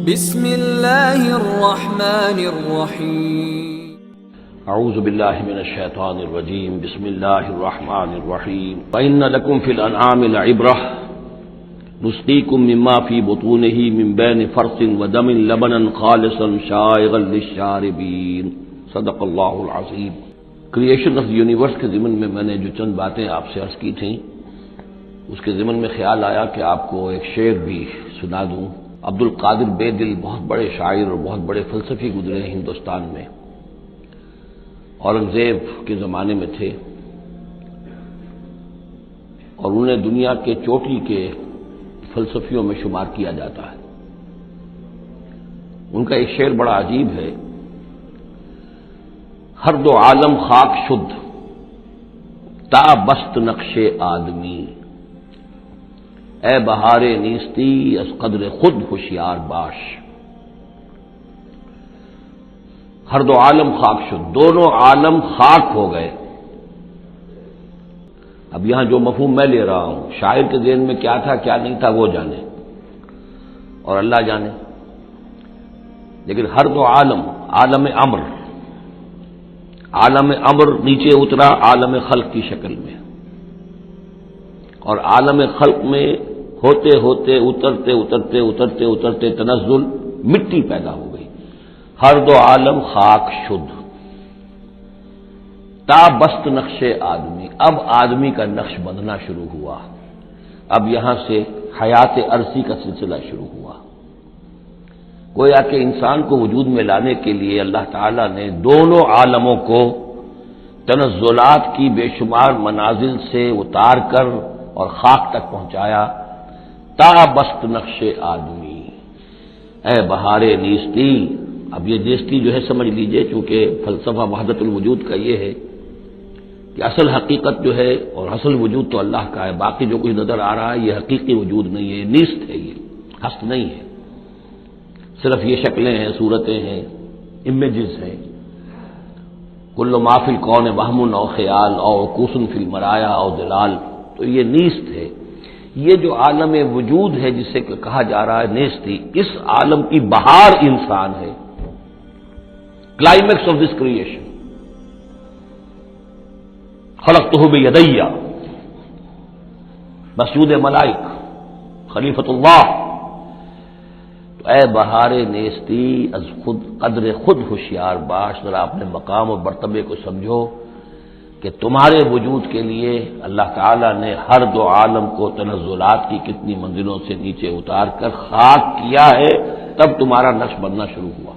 بسم اللہ الرحمن الرحیم اعوذ باللہ من الشیطان الرجیم بسم اللہ الرحمن الرحیم وَإِنَّ لَكُمْ فِي الْأَنْعَامِ لَعِبْرَةً نُسْقِيكُم مِّمَّا فِي بُطُونِهِ مِن بَيْنِ فَرْثٍ وَدَمٍ لَبَنًا خَالِصًا شَائِغًا لِّلشَّارِبِينَ صدق اللہ العظیم۔ کریشن آف یونیورس کے ضمن میں نے جو چند باتیں آپ سے عرض کی تھیں، اس کے ضمن میں خیال آیا کہ آپ کو ایک شعر بھی سنا دوں۔ عبد القادر بے دل بہت بڑے شاعر اور بہت بڑے فلسفی گزرے ہندوستان میں، اورنگزیب کے زمانے میں تھے اور انہیں دنیا کے چوٹی کے فلسفیوں میں شمار کیا جاتا ہے۔ ان کا ایک شعر بڑا عجیب ہے: ہر دو عالم خاک شد تا بست نقش آدمی، اے بہار نیستی از قدر خود ہوشیار باش۔ ہر دو عالم خاک شد، دونوں عالم خاک ہو گئے۔ اب یہاں جو مفہوم میں لے رہا ہوں، شاعر کے ذہن میں کیا تھا کیا نہیں تھا وہ جانے اور اللہ جانے، لیکن ہر دو عالم، عالم امر، عالم امر نیچے اترا عالم خلق کی شکل میں، اور عالم خلق میں ہوتے ہوتے اترتے اترتے اترتے اترتے تنزل مٹی پیدا ہو گئی۔ ہر دو عالم خاک شد تا بست نقش آدمی، اب آدمی کا نقش بندھنا شروع ہوا، اب یہاں سے حیات ارضی کا سلسلہ شروع ہوا۔ گویا کہ انسان کو وجود میں لانے کے لیے اللہ تعالی نے دونوں عالموں کو تنزلات کی بے شمار منازل سے اتار کر اور خاک تک پہنچایا۔ تا بست نقش آدمی، اے بہار نیستی۔ اب یہ نیستی جو ہے سمجھ لیجئے، چونکہ فلسفہ وحدت الوجود کا یہ ہے کہ اصل حقیقت جو ہے اور اصل وجود تو اللہ کا ہے، باقی جو کچھ نظر آ رہا ہے یہ حقیقی وجود نہیں ہے، نیست ہے، یہ ہست نہیں ہے، صرف یہ شکلیں ہیں، صورتیں ہیں، امیجز ہیں۔ کل ما فی الکون وہم او خیال او عکوس فی المرایا او دلال، تو یہ نیست ہے۔ یہ جو عالم وجود ہے جسے کہا جا رہا ہے نیستی، اس عالم کی بہار انسان ہے، کلائمیکس آف دس کریشن۔ خلقتہ بیدی، مسجود ملائک، خلیفۃ اللہ۔ تو اے بہار نیستی از خود قدر خود ہوشیار باش، ذرا اپنے مقام اور مرتبے کو سمجھو کہ تمہارے وجود کے لیے اللہ تعالیٰ نے ہر دو عالم کو تنزلات کی کتنی منزلوں سے نیچے اتار کر خاک کیا ہے، تب تمہارا نقش بننا شروع ہوا۔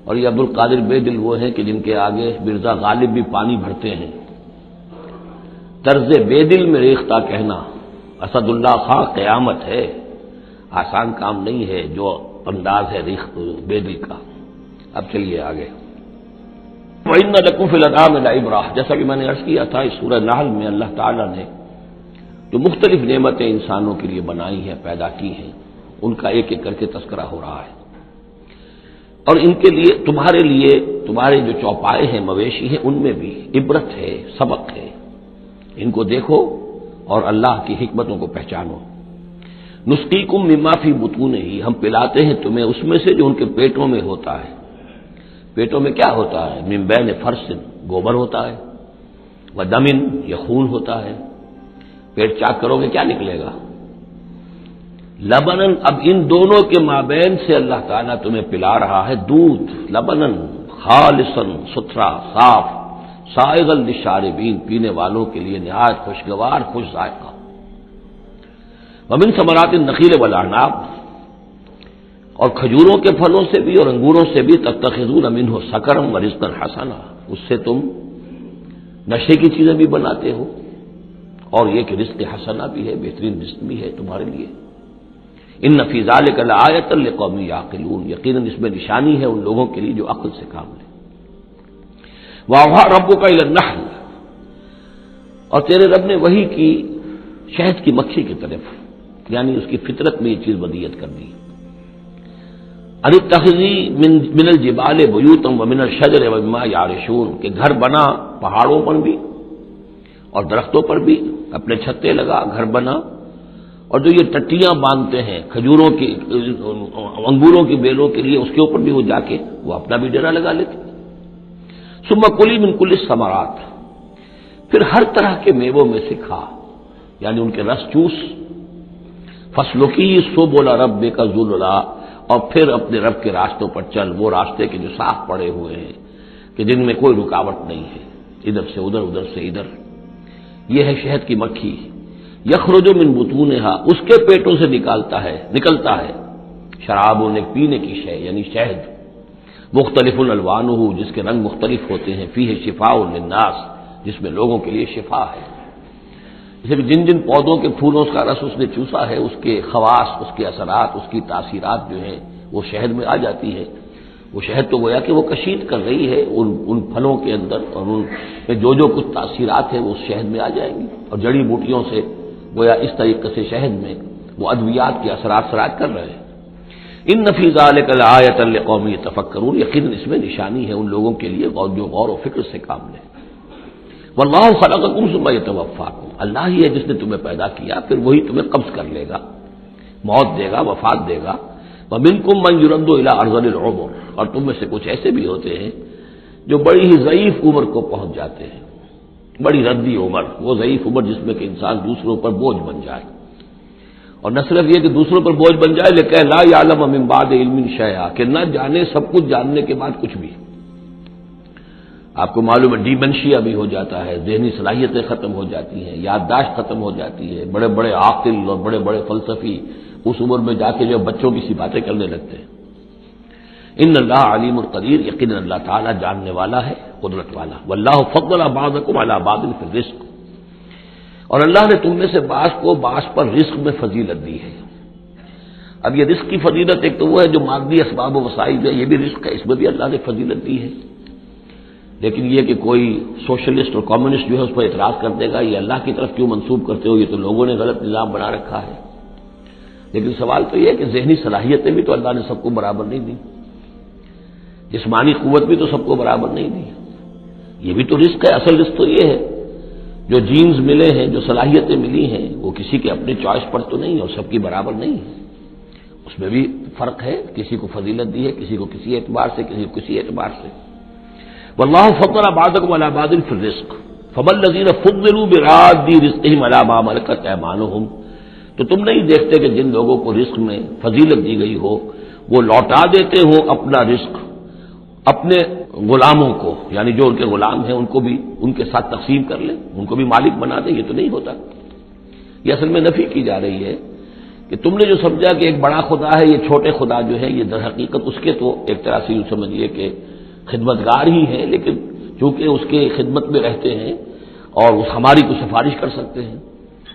اور یہ عبد القادر بے دل وہ ہیں کہ جن کے آگے مرزا غالب بھی پانی بھرتے ہیں۔ طرز بے دل میں ریختہ کہنا اسد اللہ خاں قیامت ہے، آسان کام نہیں ہے جو انداز ہے ریخت بے دل کا۔ اب چلیے آگے۔ وَإِنَّ لَكُمْ فِي الْأَنْعَامِ لَعِبْرَةً، جیسا کہ میں نے عرض کیا تھا، اس سورہ نحل میں اللہ تعالیٰ نے جو مختلف نعمتیں انسانوں کے لیے بنائی ہیں، پیدا کی ہیں، ان کا ایک ایک کر کے تذکرہ ہو رہا ہے، اور ان کے لیے تمہارے جو چوپائے ہیں، مویشی ہیں، ان میں بھی عبرت ہے، سبق ہے۔ ان کو دیکھو اور اللہ کی حکمتوں کو پہچانو۔ نسقیکم مما فی بطونہ، ہم پلاتے ہیں تمہیں اس میں سے جو ان کے پیٹوں میں ہوتا ہے۔ پیٹوں میں کیا ہوتا ہے؟ من بین فرث، گوبر ہوتا ہے، ودم، یہ خون ہوتا ہے۔ پیٹ چاک کرو گے کیا نکلے گا؟ لبنن، اب ان دونوں کے مابین سے اللہ تعالیٰ تمہیں پلا رہا ہے دودھ، لبنن خالصا، ستھرا، صاف، سائغا للشاربین، پینے والوں کے لیے نہایت خوشگوار، خوش ذائقہ۔ ومن ثمرات النخیل والاعناب، اور کھجوروں کے پھلوں سے بھی اور انگوروں سے بھی، تتخذون منہ سکرا ورزقا حسنا، اس سے تم نشے کی چیزیں بھی بناتے ہو، اور یہ کہ رزق حسنا بھی ہے، بہترین رزق بھی ہے تمہارے لیے۔ ان فی ذلک لآیۃ لقوم یعقلون، یقیناً اس میں نشانی ہے ان لوگوں کے لیے جو عقل سے کام لیں۔ وَأَوْحَىٰ رَبُّكَ إِلَى النَّحْلِ، اور تیرے رب نے وحی کی شہد کی مکھی کی طرف، یعنی اس کی فطرت میں یہ چیز بدیت کر دی۔ ان اتخذی من الجبال بیوتا ومن الشجر ومما یعرشون، کہ گھر بنا پہاڑوں پر بھی اور درختوں پر بھی، اپنے چھتے لگا، گھر بنا، اور جو یہ ٹٹیاں باندھتے ہیں کھجوروں کی انگوروں کی بیلوں کے لیے، اس کے اوپر بھی وہ جا کے وہ اپنا بھی ڈیرا لگا لیتے. ثم کلی من کل الثمرات، پھر ہر طرح کے میووں میں سے کھا، یعنی ان کے رس چوس. فسلکی سبل ربک ذللا، اور پھر اپنے رب کے راستوں پر چل، وہ راستے کے جو صاف پڑے ہوئے ہیں کہ جن میں کوئی رکاوٹ نہیں ہے، ادھر سے ادھر ادھر سے ادھر. یہ ہے شہد کی مکھی. یخرج من بطونہا، اس کے پیٹوں سے نکلتا ہے شراب، پینے کی شے یعنی شہد. مختلف الوانہ، جس کے رنگ مختلف ہوتے ہیں. فیہ شفاء للناس، جس میں لوگوں کے لیے شفا ہے. جیسے کہ جن جن پودوں کے پھولوں کا رس اس نے چوسا ہے، اس کے خواص، اس کے اثرات، اس کی تاثیرات جو ہیں وہ شہد میں آ جاتی ہے. وہ شہد تو گویا کہ وہ کشید کر رہی ہے ان پھلوں کے اندر، اور ان میں جو کچھ تاثیرات ہیں وہ اس شہد میں آ جائیں گی. اور جڑی بوٹیوں سے گویا اس طریقے سے شہد میں وہ ادویات کے اثرات سراج کر رہے ہیں. ان فی ذلک لآیۃ لقوم یتفکرون، یقیناً اس میں نشانی ہے ان لوگوں کے لیے جو غور و فکر سے کام لیں. واللہ خلقکم ثم یتوفاکم، اللہ ہی ہے جس نے تمہیں پیدا کیا، پھر وہی تمہیں قبض کر لے گا، موت دے گا، وفات دے گا. ومنکم من یرد الی ارذل العمر، اور تم میں سے کچھ ایسے بھی ہوتے ہیں جو بڑی ہی ضعیف عمر کو پہنچ جاتے ہیں. بڑی ردی عمر، وہ ضعیف عمر جس میں کہ انسان دوسروں پر بوجھ بن جائے. اور نہ صرف یہ کہ دوسروں پر بوجھ بن جائے، لیکن لا یعلم من بعد علم شیئا، کہ نہ جانے سب کچھ جاننے کے بعد کچھ بھی. آپ کو معلوم ہے ڈیمنشیا بھی ہو جاتا ہے، ذہنی صلاحیتیں ختم ہو جاتی ہیں، یادداشت ختم ہو جاتی ہے. بڑے بڑے عاقل اور بڑے بڑے فلسفی اس عمر میں جا کے جو بچوں کی سی باتیں کرنے لگتے ہیں. ان اللہ علیم القدیر، یقینا اللہ تعالیٰ جاننے والا ہے، قدرت والا. واللہ فضل بعضکم علی بعض فی الرزق، اور اللہ نے تم میں سے بعض کو بعض پر رزق میں فضیلت دی ہے. اب یہ رزق کی فضیلت ایک تو وہ ہے جو مادی اسباب و وسائل ہے، یہ بھی رزق ہے، اس میں بھی اللہ نے فضیلت دی ہے. لیکن یہ کہ کوئی سوشلسٹ اور کمیونسٹ جو ہے اس پر اعتراض کر دے گا یہ اللہ کی طرف کیوں منسوب کرتے ہو، یہ تو لوگوں نے غلط نظام بنا رکھا ہے. لیکن سوال تو یہ ہے کہ ذہنی صلاحیتیں بھی تو اللہ نے سب کو برابر نہیں دی، جسمانی قوت بھی تو سب کو برابر نہیں دی. یہ بھی تو رزق ہے. اصل رزق تو یہ ہے جو جینز ملے ہیں، جو صلاحیتیں ملی ہیں، وہ کسی کے اپنے چوائس پر تو نہیں اور سب کی برابر نہیں ہے. اس میں بھی فرق ہے، کسی کو فضیلت دی ہے، کسی کو کسی اعتبار سے، کسی کو کسی اعتبار سے. واللہ فضل بعضکم علی بعض فی الرزق فما الذین فضلوا براد رزقہم علی ما ملکت ایمانہم، تو تم نہیں دیکھتے کہ جن لوگوں کو رزق میں فضیلت دی گئی ہو وہ لوٹا دیتے ہو اپنا رزق اپنے غلاموں کو، یعنی جو ان کے غلام ہیں ان کو بھی ان کے ساتھ تقسیم کر لیں، ان کو بھی مالک بنا دیں. یہ تو نہیں ہوتا. یہ اصل میں نفی کی جا رہی ہے کہ تم نے جو سمجھا کہ ایک بڑا خدا ہے، یہ چھوٹے خدا جو ہے، یہ در حقیقت اس کے تو ایک طرح سے یوں سمجھیے کہ خدمتگار ہی ہیں، لیکن چونکہ اس کے خدمت میں رہتے ہیں اور اس ہماری کو سفارش کر سکتے ہیں.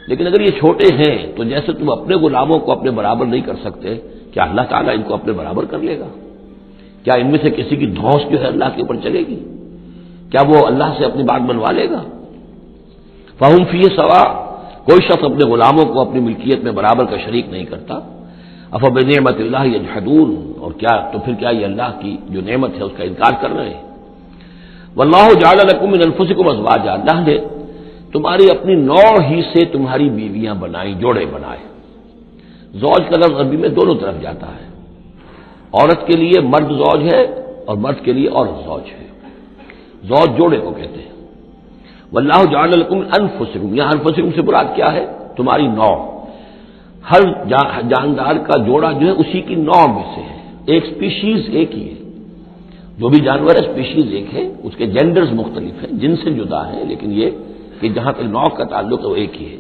لیکن اگر یہ چھوٹے ہیں تو جیسے تم اپنے غلاموں کو اپنے برابر نہیں کر سکتے، کیا اللہ تعالیٰ ان کو اپنے برابر کر لے گا؟ کیا ان میں سے کسی کی دھوس جو ہے اللہ کے اوپر چلے گی؟ کیا وہ اللہ سے اپنی بات بنوا لے گا؟ فہم فیہ سوا، کوئی شخص اپنے غلاموں کو اپنی ملکیت میں برابر کا شریک نہیں کرتا. افبنعمت اللہ یجحدون، اور کیا تو پھر کیا یہ اللہ کی جو نعمت ہے اس کا انکار کر رہے ہیں. واللہ جعل لکم من انفسکم ازواجا، اللہ نے تمہاری اپنی نوع ہی سے تمہاری بیویاں بنائی، جوڑے بنائے. زوج کا لفظ عربی میں دونوں طرف جاتا ہے. عورت کے لیے مرد زوج ہے اور مرد کے لیے عورت زوج ہے. زوج جوڑے کو کہتے ہیں. واللہ جعل لکم من انفسکم، یہاں انفسکم سے مراد کیا ہے؟ تمہاری نوع. ہر جاندار کا جوڑا جو ہے اسی کی نوع میں سے ہے. ایک سپیشیز ایک ہی ہے، جو بھی جانور ہے سپیشیز ایک ہے، اس کے جینڈرز مختلف ہیں، جن سے جدا ہیں، لیکن یہ کہ جہاں تک نوع کا تعلق ہے وہ ایک ہی ہے.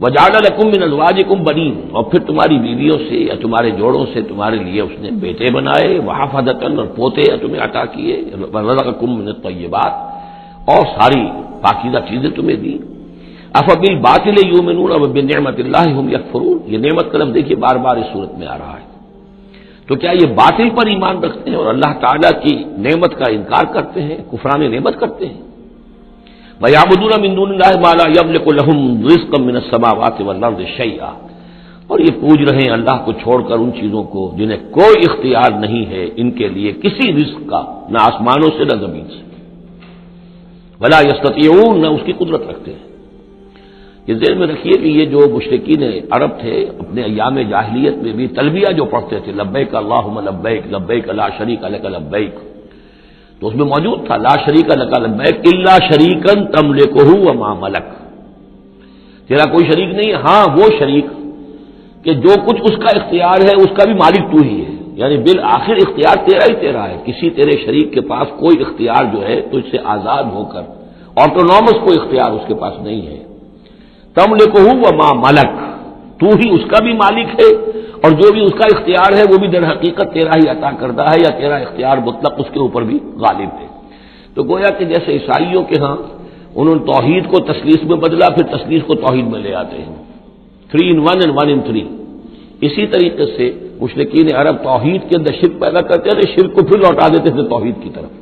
وجعل لکم من ازواجکم بنین، اور پھر تمہاری بیویوں سے یا تمہارے جوڑوں سے تمہارے لیے اس نے بیٹے بنائے، وحفظۃ، اور پوتے تمہیں عطا کیے، ورزقکم من الطیبات، اور ساری پاکیزہ چیزیں تمہیں دی. افبالباطل یؤمنون وبنعمت اللہ ہم یکفرون، یہ نعمت کا لفظ دیکھیے بار بار اس صورت میں آ رہا ہے. تو کیا یہ باطل پر ایمان رکھتے ہیں اور اللہ تعالیٰ کی نعمت کا انکار کرتے ہیں، کفران نعمت کرتے ہیں؟ وَيَعْبُدُونَ مِن دُونِ اللَّهِ مَا لَا يَمْلِكُ لَهُمْ رِزْقًا مِّنَ السَّمَاوَاتِ وَالْأَرْضِ شَيْئًا، اور یہ پوج رہے ہیں اللہ کو چھوڑ کر ان چیزوں کو جنہیں کوئی اختیار نہیں ہے ان کے لیے کسی رزق کا، نہ آسمانوں سے نہ زمین سے. وَلَا يَسْتَطِيعُونَ، نہ اس کی قدرت رکھتے ہیں. یہ ذہن میں رکھیے کہ یہ جو مشرکین عرب تھے اپنے ایام جاہلیت میں بھی تلبیہ جو پڑھتے تھے لبیک اللہم لبیک لبیک لا شریک لک لبیک، تو اس میں موجود تھا لا شریک لک لبیک الا شریکا تملکہ وما ملک، تیرا کوئی شریک نہیں، ہاں وہ شریک کہ جو کچھ اس کا اختیار ہے اس کا بھی مالک تو ہی ہے، یعنی بالآخر اختیار تیرا ہی تیرا ہے، کسی تیرے شریک کے پاس کوئی اختیار جو ہے تو اس سے آزاد ہو کر آٹونومس کوئی اختیار اس کے پاس نہیں ہے، تملکہ وما ملک، تو ہی اس کا بھی مالک ہے اور جو بھی اس کا اختیار ہے وہ بھی در حقیقت تیرا ہی عطا کردہ ہے یا تیرا اختیار مطلق اس کے اوپر بھی غالب ہے۔ تو گویا کہ جیسے عیسائیوں کے ہاں انہوں نے توحید کو تثلیث میں بدلا، پھر تثلیث کو توحید میں لے آتے ہیں 3 in 1 and 1 in 3، اسی طریقے سے مشرکین عرب توحید کے اندر شرک پیدا کرتے تھے، شرک کو پھر لوٹا دیتے تھے توحید کی طرف۔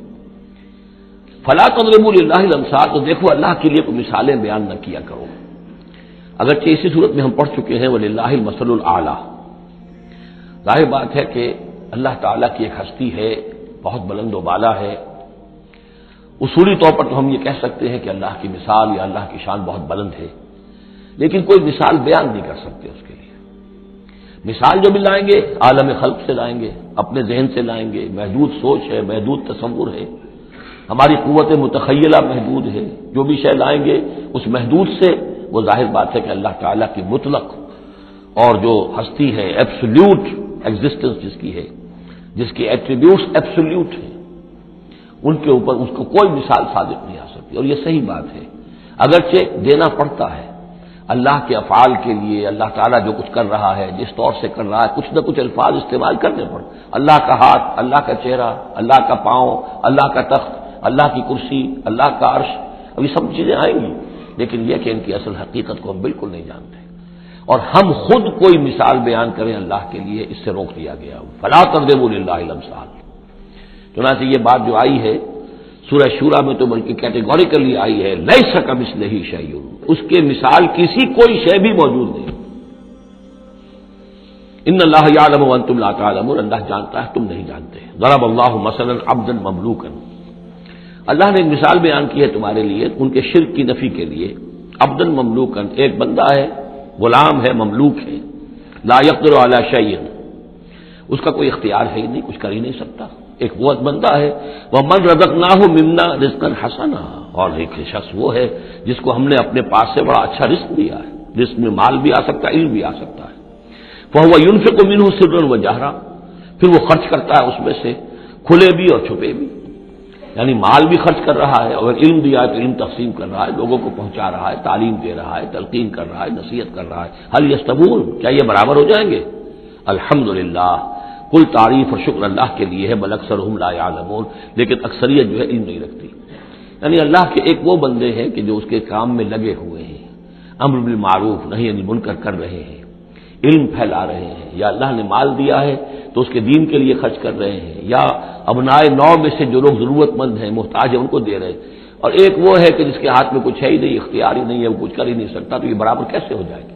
فلا تضربوا للہ الامثال، تو دیکھو اللہ کے لیے کوئی مثالیں بیان نہ کیا کرو، اگرچہ اسی صورت میں ہم پڑھ چکے ہیں وللہ المثل الاعلیٰ، ظاہر بات ہے کہ اللہ تعالیٰ کی ایک ہستی ہے بہت بلند و بالا ہے، اصولی طور پر تو ہم یہ کہہ سکتے ہیں کہ اللہ کی مثال یا اللہ کی شان بہت بلند ہے، لیکن کوئی مثال بیان نہیں کر سکتے اس کے لیے۔ مثال جو بھی لائیں گے عالم خلق سے لائیں گے، اپنے ذہن سے لائیں گے، محدود سوچ ہے، محدود تصور ہے، ہماری قوت متخیلہ محدود ہے، جو بھی شے لائیں گے اس محدود سے، وہ ظاہر بات ہے کہ اللہ تعالیٰ کی مطلق اور جو ہستی ہے ایبسولوٹ ایگزسٹنس جس کی ہے، جس کی ایٹریبیوٹس ایبسولوٹ ہیں، ان کے اوپر اس کو کوئی مثال صادق نہیں آ سکتی، اور یہ صحیح بات ہے، اگرچہ دینا پڑتا ہے اللہ کے افعال کے لیے، اللہ تعالیٰ جو کچھ کر رہا ہے جس طور سے کر رہا ہے کچھ نہ کچھ الفاظ استعمال کرنے پڑ، اللہ کا ہاتھ، اللہ کا چہرہ، اللہ کا پاؤں، اللہ کا تخت، اللہ کی کرسی، اللہ کا عرش، اب یہ سب چیزیں آئیں گی، لیکن یہ کہ ان کی اصل حقیقت کو ہم بالکل نہیں جانتے، اور ہم خود کوئی مثال بیان کریں اللہ کے لیے اس سے روک دیا گیا۔ فلا تضربوا للہ الامثال، چنانچہ یہ بات جو آئی ہے سورہ شورى میں تو بلکہ کیٹیگوریکلی آئی ہے لیس کمثلہ شیء، اس کے مثال کسی کوئی شے بھی موجود نہیں۔ ان اللہ یعلم وانتم لا تعلمون، اللہ جانتا ہے تم نہیں جانتے۔ ضرب اللہ مثلا عبدا مملوکا، اللہ نے ایک مثال بیان کی ہے تمہارے لیے ان کے شرک کی نفی کے لیے، عبدا مملوکا، ایک بندہ ہے، غلام ہے، مملوک ہے، لا یقدر علی شیء، اس کا کوئی اختیار ہے ہی نہیں، کچھ کر ہی نہیں سکتا، ایک قوت بندہ ہے، ومن رزقناہ منا رزقا حسنا، اور ایک شخص وہ ہے جس کو ہم نے اپنے پاس سے بڑا اچھا رزق دیا ہے، رزق میں مال بھی آ سکتا ہے، علم بھی آ سکتا ہے، فهو ينفق منه سرا وجهرا، پھر وہ خرچ کرتا ہے اس میں سے کھلے بھی اور چھپے بھی، یعنی مال بھی خرچ کر رہا ہے، اور علم دیا ہے تو علم تقسیم کر رہا ہے، لوگوں کو پہنچا رہا ہے، تعلیم دے رہا ہے، تلقین کر رہا ہے، نصیحت کر رہا ہے، هل يستوون، کیا یہ برابر ہو جائیں گے؟ الحمدللہ، کل تعریف اور شکر اللہ کے لیے ہے، بل اکثرهم لا يعلمون، لیکن اکثریت جو ہے علم نہیں رکھتی، یعنی اللہ کے ایک وہ بندے ہیں کہ جو اس کے کام میں لگے ہوئے ہیں، امر بالمعروف نہی عن المنکر کر رہے ہیں، علم پھیلا رہے ہیں، یا اللہ نے مال دیا ہے تو اس کے دین کے لیے خرچ کر رہے ہیں، یا ابنائے نو میں سے جو لوگ ضرورت مند ہیں، محتاج ہیں، ان کو دے رہے ہیں، اور ایک وہ ہے کہ جس کے ہاتھ میں کچھ ہے ہی نہیں، اختیار ہی نہیں ہے، وہ کچھ کر ہی نہیں سکتا، تو یہ برابر کیسے ہو جائے گا؟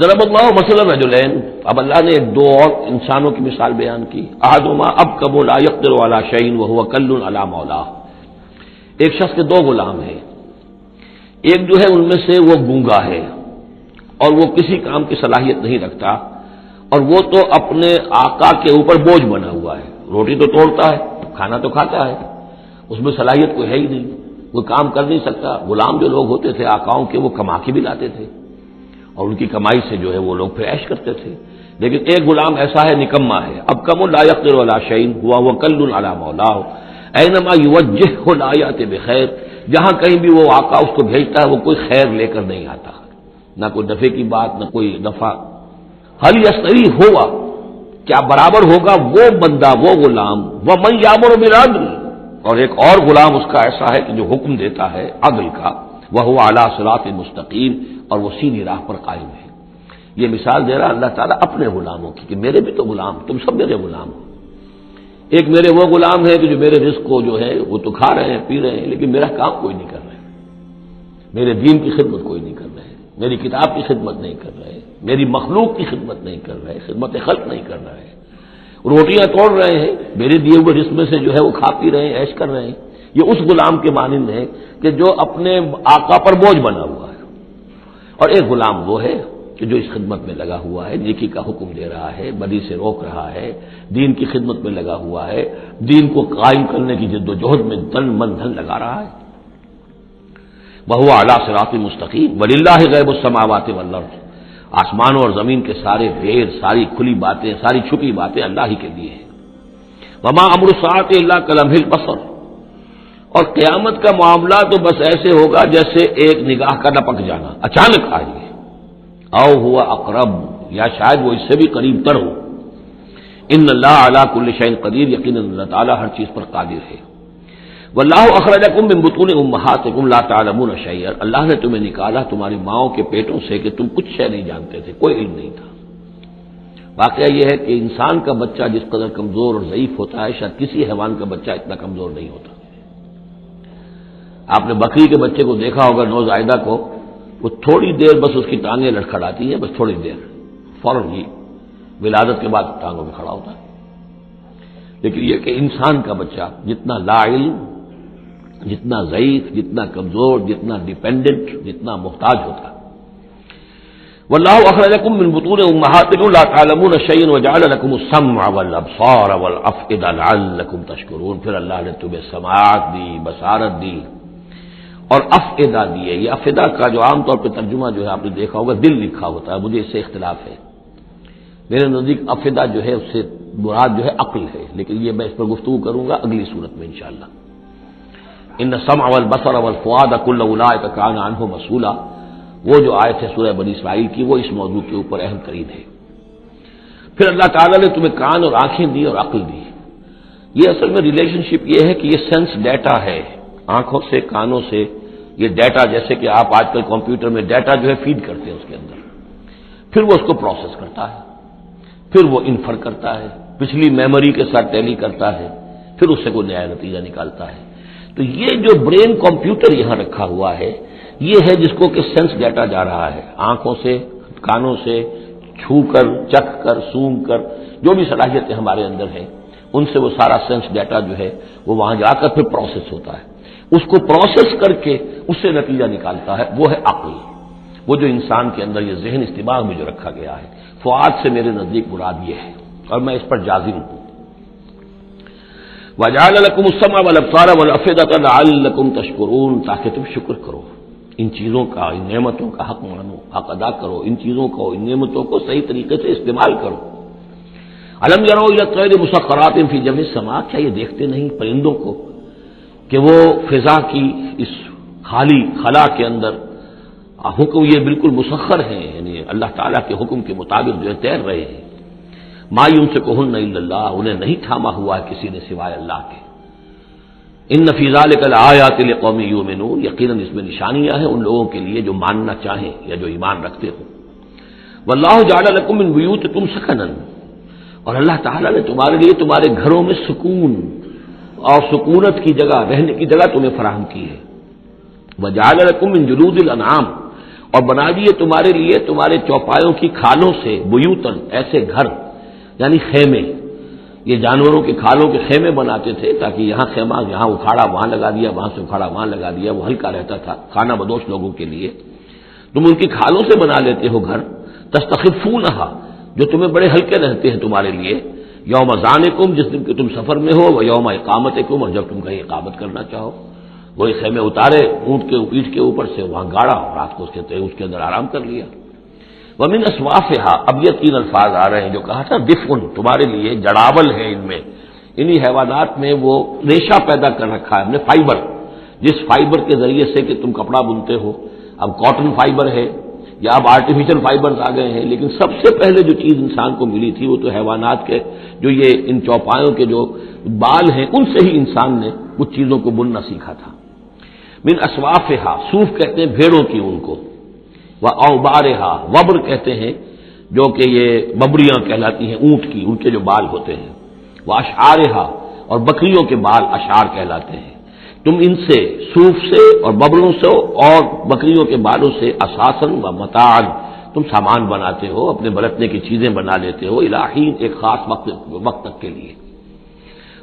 ضرب اللہ مثلا رجلین، اب اللہ نے ایک دو اور انسانوں کی مثال بیان کی، احدہما ابکم لا یقدر علی شیء وهو کل علی مولاه، ایک شخص کے دو غلام ہیں، ایک جو ہے ان میں سے وہ گونگا ہے اور وہ کسی کام کی صلاحیت نہیں رکھتا، اور وہ تو اپنے آقا کے اوپر بوجھ بنا ہوا ہے، روٹی تو توڑتا ہے، کھانا تو کھاتا ہے، اس میں صلاحیت کوئی ہے ہی نہیں، وہ کام کر نہیں سکتا۔ غلام جو لوگ ہوتے تھے آقاؤں کے، وہ کما کے بھی لاتے تھے، اور ان کی کمائی سے جو ہے وہ لوگ پھر عیش کرتے تھے، لیکن ایک غلام ایسا ہے، نکما ہے، اب کم لا یقدر علی شیء وهو کل علی مولاه اینما یوجہہ لا یأتی بخیر، جہاں کہیں بھی وہ آقا اس کو بھیجتا ہے وہ کوئی خیر لے کر نہیں آتا، نہ کوئی نفع کی بات، نہ کوئی نفع۔ حل یستوی ہوا، کیا برابر ہوگا وہ بندہ، وہ غلام، ومن یامر بالعدل، اور ایک اور غلام اس کا ایسا ہے کہ جو حکم دیتا ہے عدل کا، وہو علی صراط مستقیم، اور وہ سیدھی راہ پر قائم ہے۔ یہ مثال دے رہا اللہ تعالیٰ اپنے غلاموں کی کہ میرے بھی تو غلام، تم سب میرے غلام ہو۔ ایک میرے وہ غلام ہے کہ جو میرے رزق کو جو ہے وہ تو کھا رہے ہیں، پی رہے ہیں، لیکن میرا کام کوئی نہیں کر رہے، میرے دین کی خدمت کوئی نہیں کر رہے، میری کتاب کی خدمت نہیں کر رہے، میری مخلوق کی خدمت نہیں کر رہے، خدمت خلق نہیں کر رہے، روٹیاں توڑ رہے ہیں، میرے دیے ہوئے رزق میں سے جو ہے وہ کھا پی رہے ہیں، عیش کر رہے ہیں۔ یہ اس غلام کے مانند ہے کہ جو اپنے آقا پر بوجھ بنا ہوا ہے، اور ایک غلام وہ ہے کہ جو اس خدمت میں لگا ہوا ہے، نیکی کا حکم دے رہا ہے، بدی سے روک رہا ہے، دین کی خدمت میں لگا ہوا ہے، دین کو قائم کرنے کی جد و جہد میں تن من دھن لگا رہا ہے۔ وَهُوَ عَلَىٰ صِرَاطٍ مُسْتَقِيمٍ وَلِلَّهِ غَيْبُ السَّمَاوَاتِ وَالْأَرْضِ، آسمانوں اور زمین کے سارے بیر، ساری کھلی باتیں، ساری چھپی باتیں اللہ ہی کے لیے ہیں۔ وَمَا أَمْرُ السَّاعَةِ إِلَّا كَلَمْحِ الْبَصَرِ، اور قیامت کا معاملہ تو بس ایسے ہوگا جیسے ایک نگاہ کا لپک جانا، اچانک آئے گی۔ او ہوا اقرب، یا شاید وہ اس سے بھی قریب تر ہو۔ ان اللہ علی کل شیء قدیر، یقیناً اللہ تعالیٰ ہر چیز پر قادر ہے۔ واللہ اخرجکم من بطون امہاتکم لا تعلمون شیئا، اللہ نے تمہیں نکالا تمہاری ماؤں کے پیٹوں سے کہ تم کچھ شے نہیں جانتے تھے، کوئی علم نہیں تھا۔ واقعہ یہ ہے کہ انسان کا بچہ جس قدر کمزور اور ضعیف ہوتا ہے، شاید کسی حیوان کا بچہ اتنا کمزور نہیں ہوتا۔ آپ نے بکری کے بچے کو دیکھا ہوگا، نوزائیدہ کو، وہ تھوڑی دیر بس اس کی ٹانگیں لڑکھڑاتی ہیں، بس تھوڑی دیر، فوراً ہی ولادت کے بعد ٹانگوں میں کھڑا ہوتا ہے۔ لیکن یہ کہ انسان کا بچہ جتنا لا علم، جتنا ضعیف، جتنا کمزور، جتنا ڈیپینڈنٹ، جتنا محتاج ہوتا ہے۔ واللہ اخرجکم من بطون امہاتکم لا تعلمون شیئا وجعل لکم السمع والابصار والافئدہ لعلکم تشکرون، پھر اللہ نے تمہیں سماعت دی، بصارت دی اور افئدہ دیے۔ یہ افئدہ کا جو عام طور پہ ترجمہ جو ہے آپ نے دیکھا ہوگا دل لکھا ہوتا ہے، مجھے اس سے اختلاف ہے۔ میرے نزدیک افئدہ جو ہے اس سے مراد جو ہے عقل ہے، لیکن یہ میں اس پر گفتگو کروں گا اگلی صورت میں انشاءاللہ۔ ان السمع والبصر والفؤاد كل اولئک کان عنہ مسئولا، وہ جو آیت ہے سورہ بنی اسرائیل کی، وہ اس موضوع کے اوپر اہم ترین ہے۔ پھر اللہ تعالیٰ نے تمہیں کان اور آنکھیں دی اور عقل دی۔ یہ اصل میں ریلیشن شپ یہ ہے کہ یہ سینس ڈیٹا ہے، آنکھوں سے، کانوں سے یہ ڈیٹا، جیسے کہ آپ آج کل کمپیوٹر میں ڈیٹا جو ہے فیڈ کرتے ہیں اس کے اندر، پھر وہ اس کو پروسیس کرتا ہے، پھر وہ انفر کرتا ہے، پچھلی میموری کے ساتھ ٹیلی کرتا ہے، پھر اس سے کوئی نیا نتیجہ نکالتا ہے۔ تو یہ جو برین کمپیوٹر یہاں رکھا ہوا ہے، یہ ہے جس کو کہ سینس ڈیٹا جا رہا ہے، آنکھوں سے، کانوں سے، چھو کر، چکھ کر، سونگ کر، جو بھی صلاحیتیں ہمارے اندر ہیں ان سے وہ سارا سینس ڈیٹا جو ہے وہ وہاں جا کر پھر پروسیس ہوتا ہے، اس کو پروسیس کر کے اس سے نتیجہ نکالتا ہے، وہ ہے عقل، وہ جو انسان کے اندر یہ ذہن اس دماغ میں جو رکھا گیا ہے۔ فؤاد سے میرے نزدیک مراد یہ ہے، اور میں اس پر جازم ہوں۔ وَجَعَلَ لَكُمُ السَّمْعَ وَالْأَبْصَارَ وَالْأَفْئِدَةَ لَعَلَّكُمْ تَشْكُرُونَ، تاکہ تم شکر کرو، ان چیزوں کا، ان نعمتوں کا حق مانو، حق ادا کرو، ان چیزوں کو، ان نعمتوں کو صحیح طریقے سے استعمال کرو۔ أَلَمْ يَرَوْا إِلَى الطَّيْرِ مُسَخَّرَاتٍ فِي جَوِّ السَّمَاءِ، کیا یہ دیکھتے نہیں پرندوں کو کہ وہ فضا کی اس خالی خلا کے اندر حکم، یہ بالکل مسخر ہیں، یعنی اللہ تعالیٰ کے حکم کے مطابق جو ہے تیر رہے ہیں۔ ما یمسکہن الا اللہ، انہیں نہیں تھاما ہوا ہے کسی نے سوائے اللہ کے۔ ان فی ذلک لآیات لقوم یؤمنون، یقیناً اس میں نشانیاں ہیں ان لوگوں کے لیے جو ماننا چاہیں یا جو ایمان رکھتے ہوں۔ واللہ جعل لکم من بیوتکم سکنا، اور اللہ تعالیٰ نے تمہارے لیے تمہارے گھروں میں سکون اور سکونت کی جگہ، رہنے کی جگہ تمہیں فراہم کی ہے۔ وجعل لکم من جلود الانعام، اور بنا دیے تمہارے لیے تمہارے چوپایوں کی کھالوں سے، بیوتن ایسے گھر یعنی خیمے، یہ جانوروں کے کھالوں کے خیمے بناتے تھے تاکہ یہاں خیمہ، یہاں اکھاڑا وہاں لگا دیا، وہاں سے اکھاڑا وہاں لگا دیا، وہ ہلکا رہتا تھا خانہ بدوش لوگوں کے لیے۔ تم ان کی کھالوں سے بنا لیتے ہو گھر، تستخفونہا، جو تمہیں بڑے ہلکے رہتے ہیں تمہارے لیے، یوم ذانکم، جس دن کہ تم سفر میں ہو، و یوم اقامتکم، اور جب تم کہیں اقامت کرنا چاہو۔ وہی خیمے اتارے اونٹ کے پیٹھ کے اوپر سے، وہاں گاڑا، رات کو اس کے اندر آرام کر لیا۔ ومن اصوافہا، اب یہ تین الفاظ آ رہے ہیں جو کہا تھا دفن، تمہارے لیے جڑاول ہے ان میں، انہی حیوانات میں وہ ریشہ پیدا کر رکھا ہے ہم نے، فائبر، جس فائبر کے ذریعے سے کہ تم کپڑا بنتے ہو، اب کاٹن فائبر ہے یا اب آرٹیفیشل فائبرز آ گئے ہیں، لیکن سب سے پہلے جو چیز انسان کو ملی تھی وہ تو حیوانات کے جو یہ ان چوپایوں کے جو بال ہیں ان سے ہی انسان نے کچھ چیزوں کو بننا سیکھا تھا۔ من اصوافہا، صوف کہتے ہیں بھیڑوں کی ان کو، واوبارہا، وبر کہتے ہیں جو کہ یہ ببریاں کہلاتی ہیں اونٹ کی، ان کے جو بال ہوتے ہیں، واشعارہا، اور بکریوں کے بال اشعار کہلاتے ہیں۔ تم ان سے، صوف سے اور ببروں سے اور بکریوں کے بالوں سے، اساساً و متاعاً، تم سامان بناتے ہو، اپنے برتنے کی چیزیں بنا لیتے ہو، الی حین، ایک خاص وقت تک کے لیے۔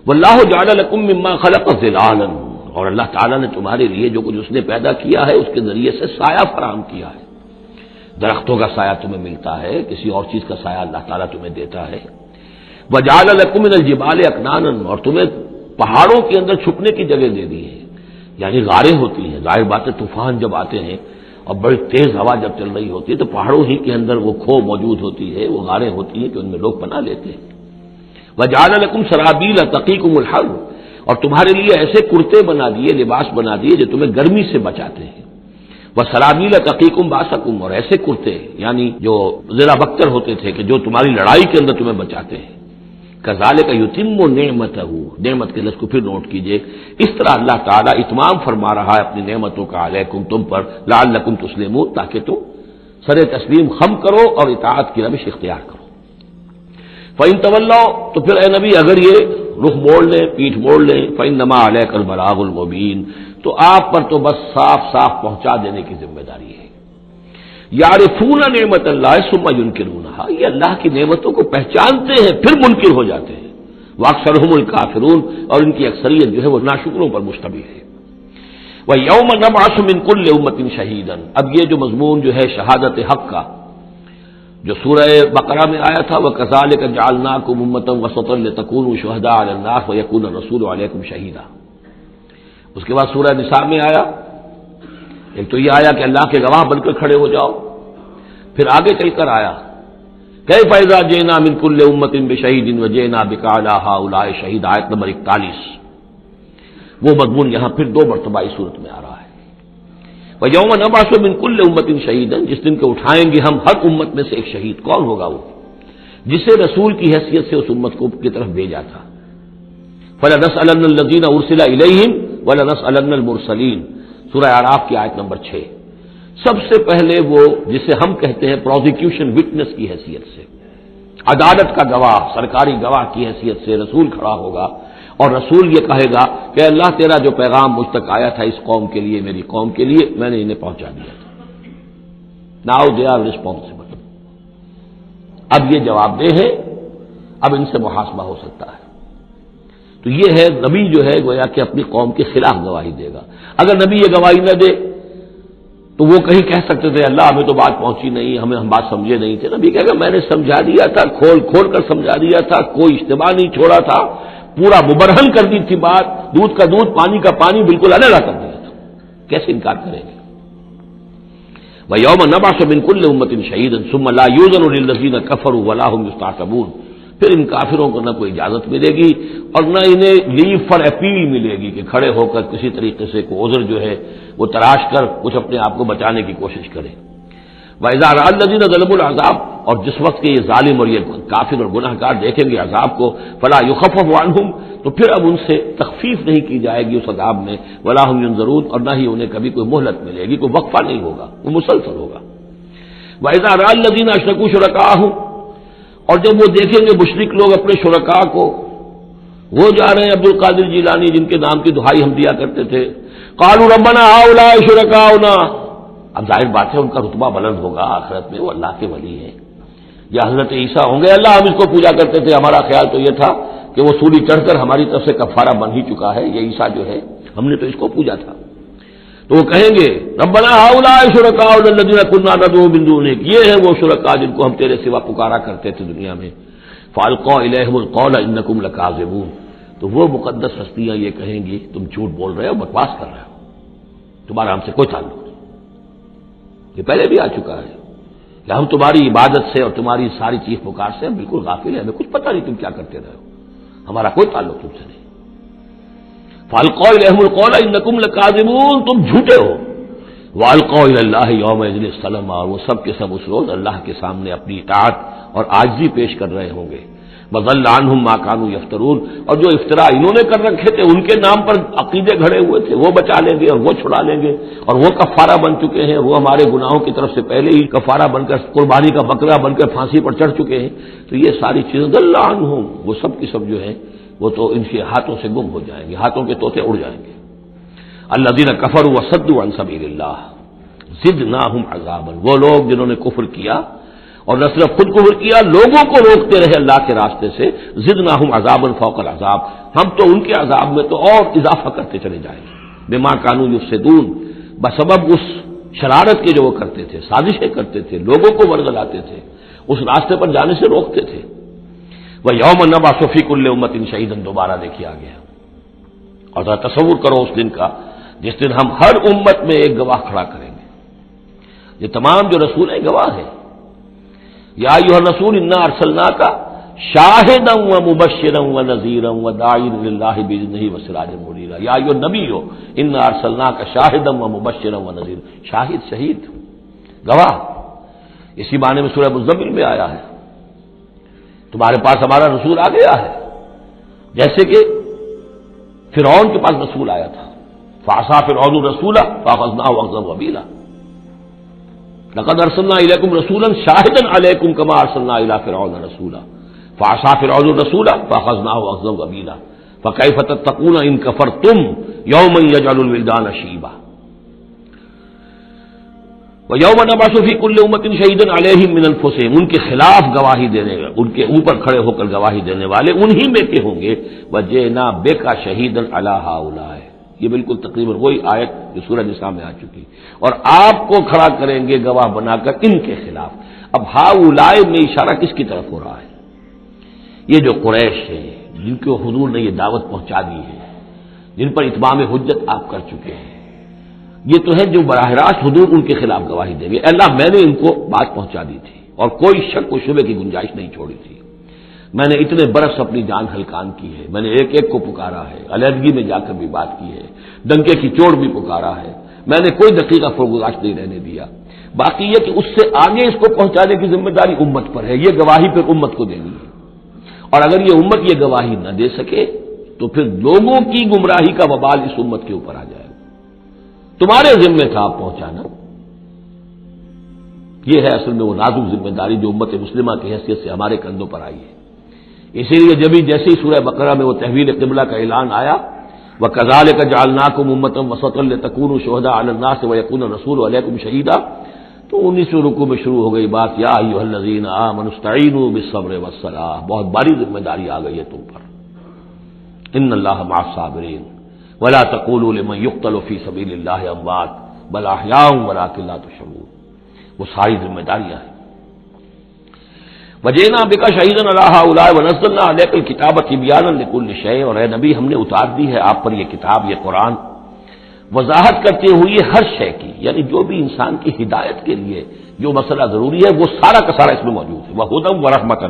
واللہ جعل لکم مما خلق ظلالا، اور اللہ تعالیٰ نے تمہارے لیے جو کچھ اس نے پیدا کیا ہے اس کے ذریعے سے سایہ فراہم کیا ہے۔ درختوں کا سایہ تمہیں ملتا ہے، کسی اور چیز کا سایہ اللہ تعالیٰ تمہیں دیتا ہے۔ وَجَعَلَ لَكُم مِّنَ الْجِبَالِ أَكْنَانًا، اور تمہیں پہاڑوں کے اندر چھپنے کی جگہ دے دی ہے، یعنی غاریں ہوتی ہیں، ظاہر بات ہے طوفان جب آتے ہیں اور بڑی تیز ہوا جب چل رہی ہوتی ہے تو پہاڑوں ہی کے اندر وہ کھو موجود ہوتی ہے، وہ غاریں ہوتی ہیں کہ ان میں لوگ پناہ لیتے ہیں۔ وَجَعَلَ لَكُمْ سَرَابِيلَ تَقِيكُمُ الْحَرَّ، اور تمہارے لیے ایسے کرتے بنا دیے، لباس بنا دیے جو تمہیں گرمی سے بچاتے ہیں۔ وَسَرَابِيلَ تَقِيكُمْ بَأْسَكُمْ، اور ایسے کرتے یعنی جو ذرا بختر ہوتے تھے کہ جو تمہاری لڑائی کے اندر تمہیں بچاتے ہیں۔ کذالک یتم نعمتہ، نعمت کے لفظ کو پھر نوٹ کیجئے، اس طرح اللہ تعالیٰ اتمام فرما رہا ہے اپنی نعمتوں کا علیکم تم پر، لعلکم تسلمون، تاکہ تم سر تسلیم خم کرو اور اطاعت کی روش اختیار کرو۔ فَإِن تَوَلَّوْا، تو پھر اے نبی اگر یہ رخ موڑ لیں، پیٹھ موڑ لیں، فَإِنَّمَا عَلَيْكَ الْبَلَاغُ الْمُبِينُ، تو آپ پر تو بس صاف صاف پہنچا دینے کی ذمہ داری ہے۔ یعرفون نعمت اللہ ثم ینکرونہا، یہ اللہ کی نعمتوں کو پہچانتے ہیں پھر منکر ہو جاتے ہیں۔ واکثرہم الکافرون، اور ان کی اکثریت جو ہے وہ ناشکروں پر مشتمل ہے۔ وَیَوْمَ نَبْعَثُ مِن كُلِّ أُمَّةٍ شَہِیدًا، اب یہ جو مضمون جو ہے شہادت حق کا جو سورہ بقرہ میں آیا تھا، وَكَذَلِكَ جَعَلْنَاكُمْ أُمَّةً وَسَطًا لِتَكُونُوا شُهَدَاءَ عَلَى النَّاسِ وَيَكُونَ الرَّسُولُ عَلَيْكُمْ شَهِيدًا۔ اس کے بعد سورہ نساء میں آیا، ایک تو یہ آیا کہ اللہ کے گواہ بن کر کھڑے ہو جاؤ، پھر آگے چل کر آیا کیف اذا جئنا من كل امة بشہید وجئنا بك على هؤلاء شہید، آیت نمبر 41۔ وہ مضمون یہاں پھر دو مرتبہ اس صورت میں آ رہا ہے۔ وَيَوْمَ نَبْعَثُ مِن كُلِّ أُمَّةٍ شَهِيدًا، جس دن کے اٹھائیں گے ہم ہر امت میں سے ایک شہید۔ کون ہوگا وہ؟ جسے رسول کی حیثیت سے اس امت کو کی طرف بھیجا تھا۔ فَلَنَسْأَلَنَّ الَّذِينَ أُرْسِلَ إِلَيْهِمْ وَلَنَسْأَلَنَّ الْمُرْسَلِينَ، سورہ اعراف کی آیت نمبر 6۔ سب سے پہلے وہ جسے ہم کہتے ہیں پروزیکیوشن وٹنس کی حیثیت سے، عدالت کا گواہ، سرکاری گواہ کی حیثیت سے رسول کھڑا ہوگا، اور رسول یہ کہے گا کہ اللہ تیرا جو پیغام مجھ تک آیا تھا اس قوم کے لیے، میری قوم کے لیے، میں نے انہیں پہنچا دیا تھا۔ ناؤ دے آر ریسپانسبل، اب یہ جواب دہ ہے، اب ان سے محاسبہ ہو سکتا ہے۔ تو یہ ہے نبی جو ہے گویا کہ اپنی قوم کے خلاف گواہی دے گا۔ اگر نبی یہ گواہی نہ دے تو وہ کہیں کہہ سکتے تھے اللہ ہمیں تو بات پہنچی نہیں، ہم بات سمجھے نہیں تھے۔ نبی کہے گا میں نے سمجھا دیا تھا، کھول کھول کر سمجھا دیا تھا، کوئی اشتباہ نہیں چھوڑا تھا، پورا مبرہن کر دی تھی بات، دودھ کا دودھ پانی کا پانی بالکل علیحدہ کر دیا تھا، کیسے انکار کریں گے؟ وَيَوْمَ نَبْعَثُ مِن كُلِّ أُمَّةٍ شَهِيدًا ثُمَّ لَا يُؤْذَنُ لِلَّذِينَ كَفَرُوا وَلَا هُمْ يُسْتَعْتَبُونَ، پھر ان کافروں کو نہ کوئی اجازت ملے گی اور نہ انہیں لیو فار اپیل ملے گی کہ کھڑے ہو کر کسی طریقے سے کوئی عذر جو ہے وہ تراش کر کچھ اپنے آپ کو بچانے کی کوشش کرے۔ وَإِذَا رَأَى الَّذِينَ ظَلَمُوا الْعَذَابَ، اور جس وقت کہ یہ ظالم اور یہ کافر اور گناہ گار دیکھیں گے عذاب کو، فَلَا يُخَفَّفُ عَنْهُمْ، تو پھر اب ان سے تخفیف نہیں کی جائے گی اس عذاب میں، وَلَا هُمْ يُنظَرُونَ، اور نہ ہی انہیں کبھی کوئی مہلت ملے گی، کوئی وقفہ نہیں ہوگا، وہ مسلسل ہوگا۔ وَإِذَا رَأَى الَّذِينَ أَشْرَكُوا شُرَكَاءَهُمْ، اور جب وہ دیکھیں گے مشرک لوگ اپنے شرکاء کو، وہ جا رہے ہیں عبد القادر جیلانی جن کے نام کی دہائی ہم دیا کرتے تھے، قالوا ربنا هؤلاء شركاؤنا، اب ظاہر بات ہے ان کا رتبہ بلند ہوگا آخرت میں، وہ اللہ کے ولی ہیں، یا حضرت عیسیٰ ہوں گے اللہ ہم اس کو پوجا کرتے تھے، ہمارا خیال تو یہ تھا کہ وہ سولی چڑھ کر ہماری طرف سے کفارہ بن ہی چکا ہے، یہ عیسیٰ جو ہے ہم نے تو اس کو پوجا تھا۔ تو وہ کہیں گے ربنا هؤلاء شركاؤنا الذين كنا ندعو من دونك، یہ ہیں وہ شرکاء جن کو ہم تیرے سوا پکارا کرتے تھے دنیا میں، فالقوا الیہم القول انکم لکاذبون، تو وہ مقدس ہستیاں یہ کہیں گی تم جھوٹ بول رہے ہو، بکواس کر رہے ہو، تمہارا ہم سے کوئی تعلق نہیں۔ یہ پہلے بھی آ چکا ہے کہ ہم تمہاری عبادت سے اور تمہاری ساری چیخ پکار سے ہم بالکل غافل ہیں، ہمیں کچھ پتہ نہیں تم کیا کرتے رہے ہو، ہمارا کوئی تعلق تم سے نہیں۔ فالقوا الیہم القول انکم لکاذبون، تم جھوٹے ہو۔ والقوا الی اللہ یومئذ السلام، اور وہ سب کے سب اس روز اللہ کے سامنے اپنی اطاعت اور عاجزی پیش کر رہے ہوں گے۔ وضل عنہم ما كانوا یفترون، اور جو افطرا انہوں نے کر رکھے تھے، ان کے نام پر عقیدے گھڑے ہوئے تھے، وہ بچا لیں گے اور وہ چھڑا لیں گے، اور وہ کفارہ بن چکے ہیں، وہ ہمارے گناہوں کی طرف سے پہلے ہی کفارہ بن کر قربانی کا بکرا بن کر پھانسی پر چڑھ چکے ہیں۔ تو یہ ساری چیزیں ضل عنہم، وہ سب کی سب جو ہیں وہ تو ان کے ہاتھوں سے گم ہو جائیں گے، ہاتھوں کے طوطے اڑ جائیں گے۔ الذین کفروا وصدوا عن سبیل اللہ زدناہم عذابا، وہ لوگ جنہوں نے کفر کیا اور نہ صرف خود کفر کیا، لوگوں کو روکتے رہے اللہ کے راستے سے، زدناہم عذابا فوق العذاب، ہم تو ان کے عذاب میں تو اور اضافہ کرتے چلے جائیں گے، بما کانوا یفسدون، بسبب اس شرارت کے جو وہ کرتے تھے، سازشیں کرتے تھے، لوگوں کو ورگلاتے تھے، اس راستے پر جانے سے روکتے تھے۔ وَيَوْمَ نَبْعَثُ فِي كُلِّ أُمَّةٍ شَهِيدًا دوبارہ دیکھیے آگے، اور ذرا تصور کرو اس دن کا جس دن ہم ہر امت میں ایک گواہ کھڑا کریں گے۔ یہ تمام جو رسول ہیں گواہ ہیں۔ یا ایھا الرسول انا ارسلناک شاہدا ومبشرا ونذیرا وداعیا الی اللہ باذنہ وسراجا منیرا۔ یا ایھا النبی انا ارسلناک شاہدا ومبشرا ونذیرا، شاہد شہید گواہ، اسی معنی میں سورہ مزمل میں آیا ہے، تمہارے پاس ہمارا رسول آ گیا ہے، جیسے کہ فرعون کے پاس رسول آیا تھا، فعصى فرعون الرسول فاخذناه اخذا وبیلا۔ لقد ارسلنا الیکم رسولا شاہدا علیکم کما ارسلنا الی فرعون رسولا فعصى فرعون الرسول فاخذناه اخذا وبیلا فکیف تتقون ان کفرتم یوما یجعل الولدان شیبا۔ وَيَوْمَ نَبْعَثُ فِي كُلِّ أُمَّةٍ شَهِيدًا عَلَيْهِمْ مِنَ أَنفُسِهِمْ، ان کے خلاف گواہی دینے، ان کے اوپر کھڑے ہو کر گواہی دینے والے انہی میں کے ہوں گے۔ وَجِئْنَا بِكَ شَهِيدًا عَلَىٰ هَٰؤُلَاءِ، یہ بالکل تقریباً وہی آیت جو سورہ نساء میں آ چکی، اور آپ کو کھڑا کریں گے گواہ بنا کر ان کے خلاف۔ اب ہؤلاء میں اشارہ کس کی طرف ہو رہا ہے؟ یہ جو قریش ہے جن کو حضور نے یہ دعوت پہنچا دی ہے، جن پر اتمام حجت آپ کر چکے ہیں، یہ تو ہے جو براہ راست حضور ان کے خلاف گواہی دیں گے، اللہ میں نے ان کو بات پہنچا دی تھی اور کوئی شک و شبے کی گنجائش نہیں چھوڑی تھی، میں نے اتنے برس اپنی جان ہلکان کی ہے، میں نے ایک ایک کو پکارا ہے، علیحدگی میں جا کر بھی بات کی ہے، ڈنکے کی چوٹ بھی پکارا ہے، میں نے کوئی دقیقہ فرگزاشت نہیں رہنے دیا۔ باقی یہ کہ اس سے آگے اس کو پہنچانے کی ذمہ داری امت پر ہے، یہ گواہی پھر امت کو دینی ہے، اور اگر یہ امت یہ گواہی نہ دے سکے تو پھر لوگوں کی گمراہی کا وبال اس امت کے اوپر آ جائے گا۔ تمہارے ذمہ تھا آپ پہنچانا، یہ ہے اصل میں وہ نازک ذمہ داری جو امت مسلمہ کی حیثیت سے ہمارے کندھوں پر آئی ہے۔ اسی لیے جبھی جیسے ہی سورہ بقرہ میں وہ تحویل قبلہ کا اعلان آیا، وَكَذَلِكَ جَعَلْنَاكُمْ أُمَّةً وَسَطًا لِتَكُونُوا شُهَدَاءَ عَلَى النَّاسِ وَيَكُونَ الرَّسُولُ عَلَيْكُمْ شَهِيدًا، تو 19ویں رکوع میں شروع ہو گئی بات، یا ایھا الذین آمنوا استعینوا بالصبر والصلاۃ، بہت بڑی ذمہ داری آ گئی ہے تم پر، ان اللہ مع الصابرین ولا تقولوا لمن يقتل في سبيل الله اموات بل احياء ولكن لا تشعرون، وہ ساری ذمہ داریاں ہیں۔ وجئنا بك شهيدا على هؤلاء ونزلنا عليك الكتاب تبيانا لكل شيء، اور اے نبی ہم نے اتار دی ہے آپ پر یہ کتاب، یہ قرآن، وضاحت کرتے ہوئے ہر شے کی، یعنی جو بھی انسان کی ہدایت کے لیے جو مسئلہ ضروری ہے وہ سارا کا سارا اس میں موجود ہے، وہدی ورحمۃ،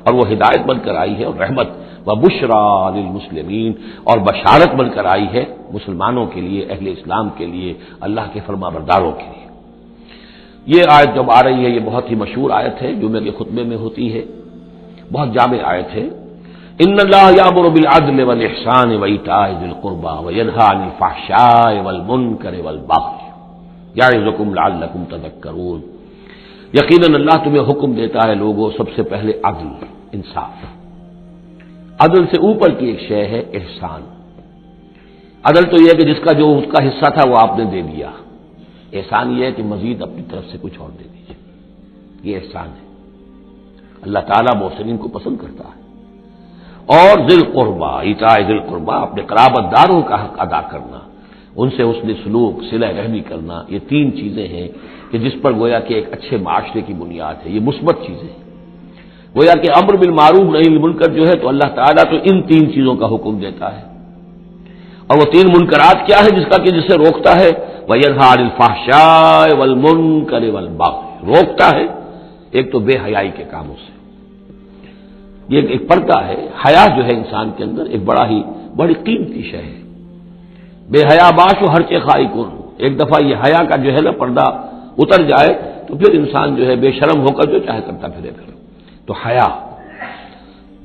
اور وہ ہدایت بن کر آئی ہے اور رحمت، وبشرا للمسلمین، اور بشارت بن کر آئی ہے مسلمانوں کے لیے، اہل اسلام کے لیے، اللہ کے فرمانبرداروں کے لیے۔ یہ آیت جب آ رہی ہے یہ بہت ہی مشہور آیت ہے، جمعے کے خطبے میں ہوتی ہے، بہت جامع آیت ہے۔ ان اللہ یامر بالعدل والاحسان وایتاء ذی القربى وینھی عن الفحشاء والمنکر والبغی یعظکم لعلکم تذکرون، یقیناً اللہ تمہیں حکم دیتا ہے لوگوں سب سے پہلے عدل، انصاف۔ عدل سے اوپر کی ایک شے ہے احسان۔ عدل تو یہ ہے کہ جس کا جو اس کا حصہ تھا وہ آپ نے دے دیا، احسان یہ ہے کہ مزید اپنی طرف سے کچھ اور دے دیجیے، یہ احسان ہے۔ اللہ تعالیٰ محسنین کو پسند کرتا ہے۔ اور ذی القربیٰ، ایتاء ذی القربیٰ، اپنے قرابت داروں کا حق ادا کرنا، ان سے حسن سلوک، صلہ رحمی کرنا، یہ تین چیزیں ہیں کہ جس پر گویا کہ ایک اچھے معاشرے کی بنیاد ہے، یہ مثبت چیزیں ہیں۔ گویا کہ امر بالمعروف نہی عن المنکر جو ہے تو اللہ تعالیٰ تو ان تین چیزوں کا حکم دیتا ہے، اور وہ تین منکرات کیا ہے جسے روکتا ہے؟ وینھی عن الفحشاء والمنکر والبغی، روکتا ہے ایک تو بے حیائی کے کاموں سے، یہ ایک پردہ ہے، حیا جو ہے انسان کے اندر ایک بڑی قیمتی شے ہے۔ بے حیا باش و ہر چے خائی کن، ایک دفعہ یہ حیا کا جو ہے نا پردہ اتر جائے تو پھر انسان جو ہے بے شرم ہو کر جو چاہے کرتا پھرے پھر۔ تو حیا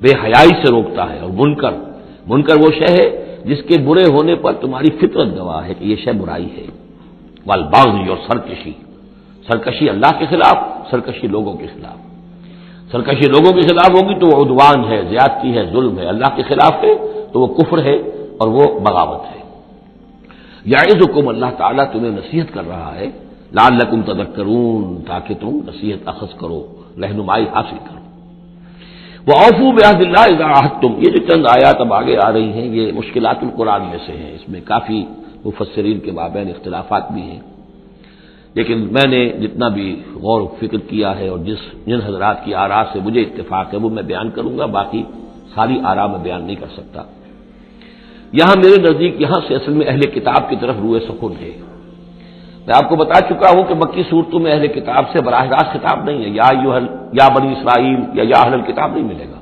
بے حیائی سے روکتا ہے، اور منکر وہ شے ہے جس کے برے ہونے پر تمہاری فطرت گواہ ہے کہ یہ شے برائی ہے۔ والبغی، اور سرکشی اللہ کے خلاف، سرکشی لوگوں کے خلاف۔ سرکشی لوگوں کے خلاف ہوگی تو وہ عدوان ہے، زیادتی ہے، ظلم ہے، اللہ کے خلاف ہے تو وہ کفر ہے اور وہ بغاوت ہے۔ یعظکم، اللہ تعالیٰ تمہیں نصیحت کر رہا ہے، لعلکم تذکرون، تاکہ تم نصیحت اخذ کرو، رہنمائی حاصل کرو۔ وَأَوْفُوا بِعَهْدِ اللَّهِ إِذَا عَاهَدتُّمْ، یہ جو چند آیات اب آگے آ رہی ہیں یہ مشکلات القرآن میں سے ہیں، اس میں کافی مفسرین کے مابین اختلافات بھی ہیں۔ لیکن میں نے جتنا بھی غور و فکر کیا ہے اور جن حضرات کی آراء سے مجھے اتفاق ہے وہ میں بیان کروں گا، باقی ساری آراء میں بیان نہیں کر سکتا۔ یہاں میرے نزدیک یہاں سے اصل میں اہل کتاب کی طرف روئے سخن ہے۔ میں آپ کو بتا چکا ہوں کہ مکی صورتوں میں اہل کتاب سے براہ راست خطاب نہیں ہے، یا بنی اسرائیل یا اہل کتاب نہیں ملے گا،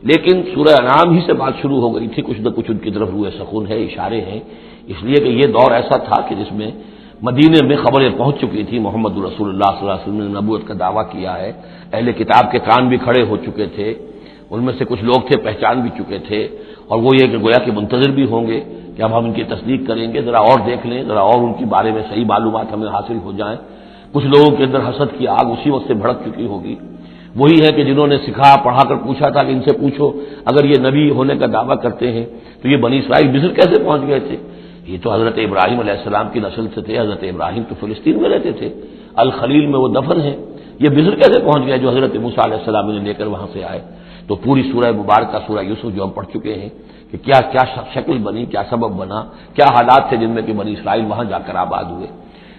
لیکن سورہ انعام ہی سے بات شروع ہو گئی تھی، کچھ نہ کچھ ان کی طرف روئے سخن ہے، اشارے ہیں، اس لیے کہ یہ دور ایسا تھا کہ جس میں مدینے میں خبریں پہنچ چکی تھی، محمد رسول اللہ صلی اللہ علیہ وسلم نے نبوت کا دعویٰ کیا ہے، اہل کتاب کے کان بھی کھڑے ہو چکے تھے، ان میں سے کچھ لوگ تھے پہچان بھی چکے تھے، اور وہ یہ کہ گویا کہ منتظر بھی ہوں گے کہ اب ہم ان کی تصدیق کریں گے، ذرا اور دیکھ لیں، ذرا اور ان کے بارے میں صحیح معلومات ہمیں حاصل ہو جائیں۔ کچھ لوگوں کے اندر حسد کی آگ اسی وقت سے بھڑک چکی ہوگی، وہی ہے کہ جنہوں نے سکھا پڑھا کر پوچھا تھا کہ ان سے پوچھو اگر یہ نبی ہونے کا دعویٰ کرتے ہیں تو یہ بنی اسرائیل مصر کیسے پہنچ گئے تھے؟ یہ تو حضرت ابراہیم علیہ السلام کی نسل سے تھے، حضرت ابراہیم تو فلسطین میں رہتے تھے، الخلیل میں وہ دفن ہیں، یہ مصر کیسے پہنچ گئے جو حضرت موسیٰ علیہ السلام نے لے کر وہاں سے آئے؟ تو پوری سورہ مبارکہ سورہ یوسف جو ہم پڑھ چکے ہیں کہ کیا کیا شکل بنی، کیا سبب بنا، کیا حالات تھے جن میں کہ بنی اسرائیل وہاں جا کر آباد ہوئے۔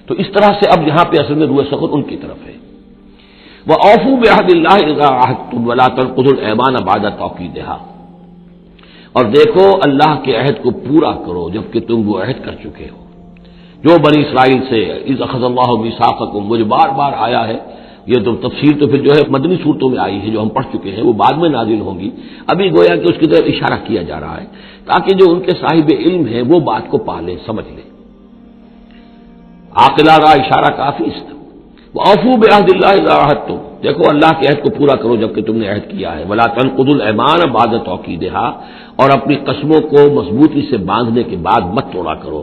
تو اس طرح سے اب یہاں پہ اصل میں روئے سخن ان کی طرف ہے۔ وَأَوْفُوا بِعَهْدِ اللَّهِ إِذَا عَاهَدتُّمْ وَلَا تَنقُضُوا الْأَيْمَانَ بَعْدَ تَوْكِيدِهَا، اور دیکھو اللہ کے عہد کو پورا کرو جبکہ تم وہ عہد کر چکے ہو جو بنی اسرائیل سے اذ اخذ اللہ میثاقکم، مجھے بار بار آیا ہے، یہ تو تفسیر تو پھر جو ہے مدنی صورتوں میں آئی ہے جو ہم پڑھ چکے ہیں، وہ بعد میں نازل ہوں گی، ابھی گویا کہ اس کی طرف اشارہ کیا جا رہا ہے تاکہ جو ان کے صاحب علم ہیں وہ بات کو پا لیں، سمجھ لیں۔ عاقلہ را اشارہ کافی ہے۔ وَأَوْفُوا بِعَهْدِ اللَّهِ إِذَا عَاهَدتُّمْ، دیکھو اللہ کے عہد کو پورا کرو جبکہ تم نے عہد کیا ہے۔ وَلَا تَنقُضُوا الْأَيْمَانَ بَعْدَ تَوْكِيدِهَا، اور اپنی قسموں کو مضبوطی سے باندھنے کے بعد مت توڑا کرو۔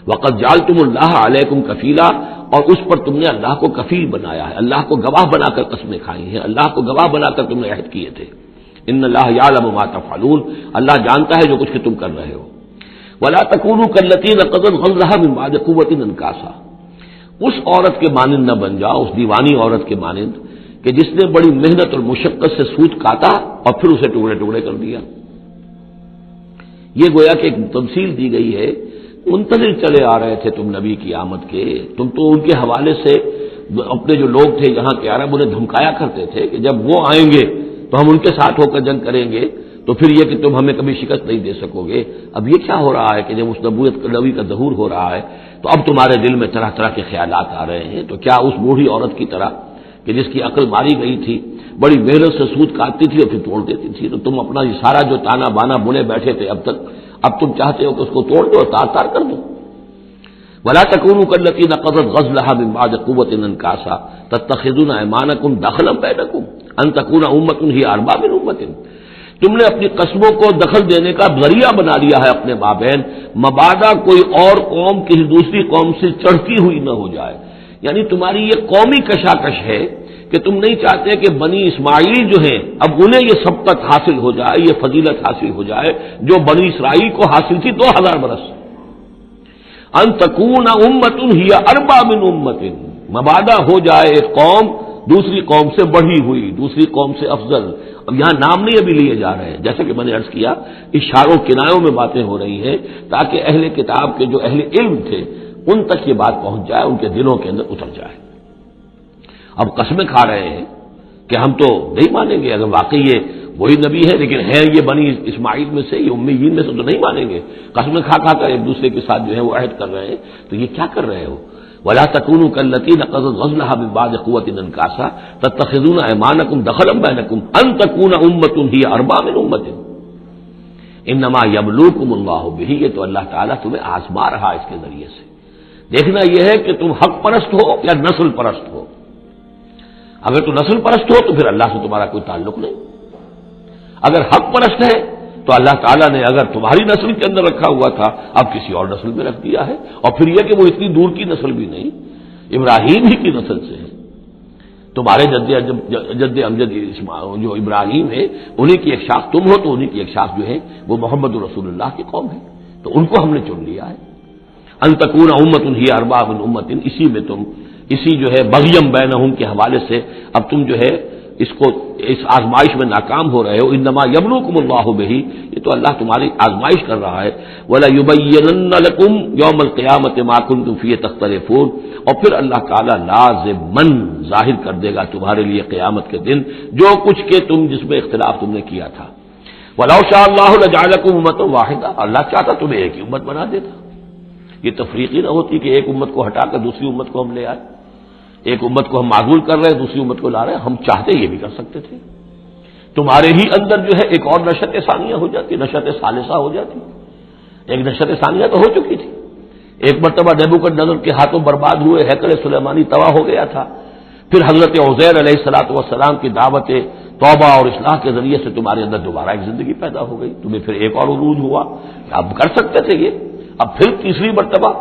وَقَدْ جَعَلْتُمُ اللَّهَ عَلَيْكُمْ كَفِيلًا، اور اس پر تم نے اللہ کو کفیل بنایا ہے، اللہ کو گواہ بنا کر قسمیں کھائی ہیں، اللہ کو گواہ بنا کر تم نے عہد کیے تھے۔ ان اللہ یعلم ما تفعلون، اللہ جانتا ہے جو کچھ کہ تم کر رہے ہو۔ وَلَا تَكُونُوا كَالَّتِي نَقَضَتْ غَزْلَهَا مِن بَعْدِ قُوَّةٍ أَنْكَاثًا، اس عورت کے مانند نہ بن جاؤ، اس دیوانی عورت کے مانند کہ جس نے بڑی محنت اور مشقت سے سوت کاٹا اور پھر اسے ٹکڑے ٹکڑے کر دیا۔ یہ گویا کہ ایک تمثیل دی گئی ہے، منتظر چلے آ رہے تھے تم نبی کی آمد کے، تم تو ان کے حوالے سے اپنے جو لوگ تھے یہاں کے عرب انہیں دھمکایا کرتے تھے کہ جب وہ آئیں گے تو ہم ان کے ساتھ ہو کر جنگ کریں گے، تو پھر یہ کہ تم ہمیں کبھی شکست نہیں دے سکو گے۔ اب یہ کیا ہو رہا ہے کہ جب اس نبی کا ظہور ہو رہا ہے تو اب تمہارے دل میں طرح طرح کے خیالات آ رہے ہیں، تو کیا اس بوڑھی عورت کی طرح کہ جس کی عقل ماری گئی تھی، بڑی محنت سے سود کاٹتی تھی اور پھر توڑ دیتی تھی، تو تم اپنا یہ سارا جو تانا بانا بنے بیٹھے تھے اب تک، اب تم چاہتے ہو کہ اس کو توڑ دو اور تار تار کر دو۔ وَلَا تَكُونُوا كَالَّتِي نَقَضَتْ غَزْلَهَا مِن بَعْدِ قُوَّةٍ أَنْكَاثًا تَتَّخِذُونَ أَيْمَانَكُمْ دَخْلًا بَيْنَكُمْ أَن تَكُونَ أُمَّةٌ هِيَ أَرْبَىٰ مِنْ أُمَّةٍ، تم نے اپنی قسموں کو دخل دینے کا ذریعہ بنا لیا ہے اپنے مابین، مبادا کوئی اور قوم کسی دوسری قوم سے چڑھتی ہوئی نہ ہو جائے، یعنی تمہاری یہ قومی کشاکش ہے کہ تم نہیں چاہتے کہ بنی اسماعیل جو ہیں اب انہیں یہ سبقت حاصل ہو جائے، یہ فضیلت حاصل ہو جائے جو بنی اسرائیل کو حاصل تھی 2000 برس۔ ان تکون امۃ ہی اربع من امۃ، مبادا ہو جائے ایک قوم دوسری قوم سے بڑھی ہوئی، دوسری قوم سے افضل۔ اب یہاں نام نہیں ابھی لیے جا رہے ہیں، جیسا کہ میں نے عرض کیا اشاروں کنایوں میں باتیں ہو رہی ہیں تاکہ اہل کتاب کے جو اہل علم تھے ان تک یہ بات پہنچ جائے، ان کے دلوں کے اندر اتر جائے۔ اب قسمیں کھا رہے ہیں کہ ہم تو نہیں مانیں گے، اگر واقعی یہ وہی نبی ہے لیکن ہے یہ بنی اسماعیل میں سے، یہ امیین میں سے، تو نہیں مانیں گے۔ قسمیں کھا کھا کر ایک دوسرے کے ساتھ جو ہے وہ عہد کر رہے ہیں، تو یہ کیا کر رہے ہو؟ وَلَا تَكُونُوا كَالَّتِي نَقَضَتْ غَزْلَهَا مِن بَعْدِ قُوَّةٍ أَنْكَاثًا تَتَّخِذُونَ أَيْمَانَكُمْ دَخْلًا بَيْنَكُمْ أَن تَكُونَ أُمَّةٌ هِيَ أَرْبَىٰ مِنْ أُمَّةٍ إِنَّمَا يَبْلُوكُمُ اللَّهُ بِهِ، یہ تو اللہ تعالیٰ تمہیں آزما رہا اس کے ذریعے سے۔ دیکھنا یہ ہے کہ تم حق پرست ہو یا نسل پرست ہو۔ اگر تو نسل پرست ہو تو پھر اللہ سے تمہارا کوئی تعلق نہیں، اگر حق پرست ہے تو اللہ تعالیٰ نے اگر تمہاری نسل کے اندر رکھا ہوا تھا اب کسی اور نسل میں رکھ دیا ہے، اور پھر یہ کہ وہ اتنی دور کی نسل بھی نہیں، ابراہیم ہی کی نسل سے ہے۔ تمہارے جد امجد جو ابراہیم ہے انہی کی ایک شاخ تم ہو، تو انہی کی ایک شاخ جو ہے وہ محمد رسول اللہ کی قوم ہے، تو ان کو ہم نے چن لیا ہے۔ ان تکون امۃ ہی اربع من امۃ، اسی میں تم اسی جو ہے بغیم بینہم کے حوالے سے اب تم جو ہے اس آزمائش میں ناکام ہو رہے ہو، انما یبلوکم اللہ بہی، یہ تو اللہ تمہاری آزمائش کر رہا ہے، وَلَيُبَيِّنَنَّ لَكُمْ يَوْمَ الْقِيَامَةِ مَا كُنتُمْ فِيهِ تَخْتَلِفُونَ، اور پھر اللہ تعالیٰ لازماً ظاہر کر دے گا تمہارے لیے قیامت کے دن جو کچھ کہ تم جس میں اختلاف تم نے کیا تھا۔ وَلَوْ شَاءَ اللَّهُ لَجَعَلَكُمْ أُمَّةً وَاحِدَةً، اللہ چاہتا تمہیں ایک ہی امت بنا دیتا، یہ تفریقی نہ ہوتی کہ ایک امت کو ہٹا کر دوسری امت کو ہم لے آئے، ایک امت کو ہم معزول کر رہے ہیں دوسری امت کو لا رہے ہیں، ہم چاہتے یہ بھی کر سکتے تھے، تمہارے ہی اندر جو ہے ایک اور نشت ثانیہ ہو جاتی، نشت ثالثہ ہو جاتی، ایک نشت ثانیہ تو ہو چکی تھی، ایک مرتبہ نیبوکدنضر کے ہاتھوں برباد ہوئے ہیکل سلیمانی تباہ ہو گیا تھا، پھر حضرت عزیر علیہ الصلوۃ والسلام کی دعوت توبہ اور اصلاح کے ذریعے سے تمہارے اندر دوبارہ ایک زندگی پیدا ہو گئی، تمہیں پھر ایک اور عروج ہوا، اب کر سکتے تھے یہ، اب پھر تیسری مرتبہ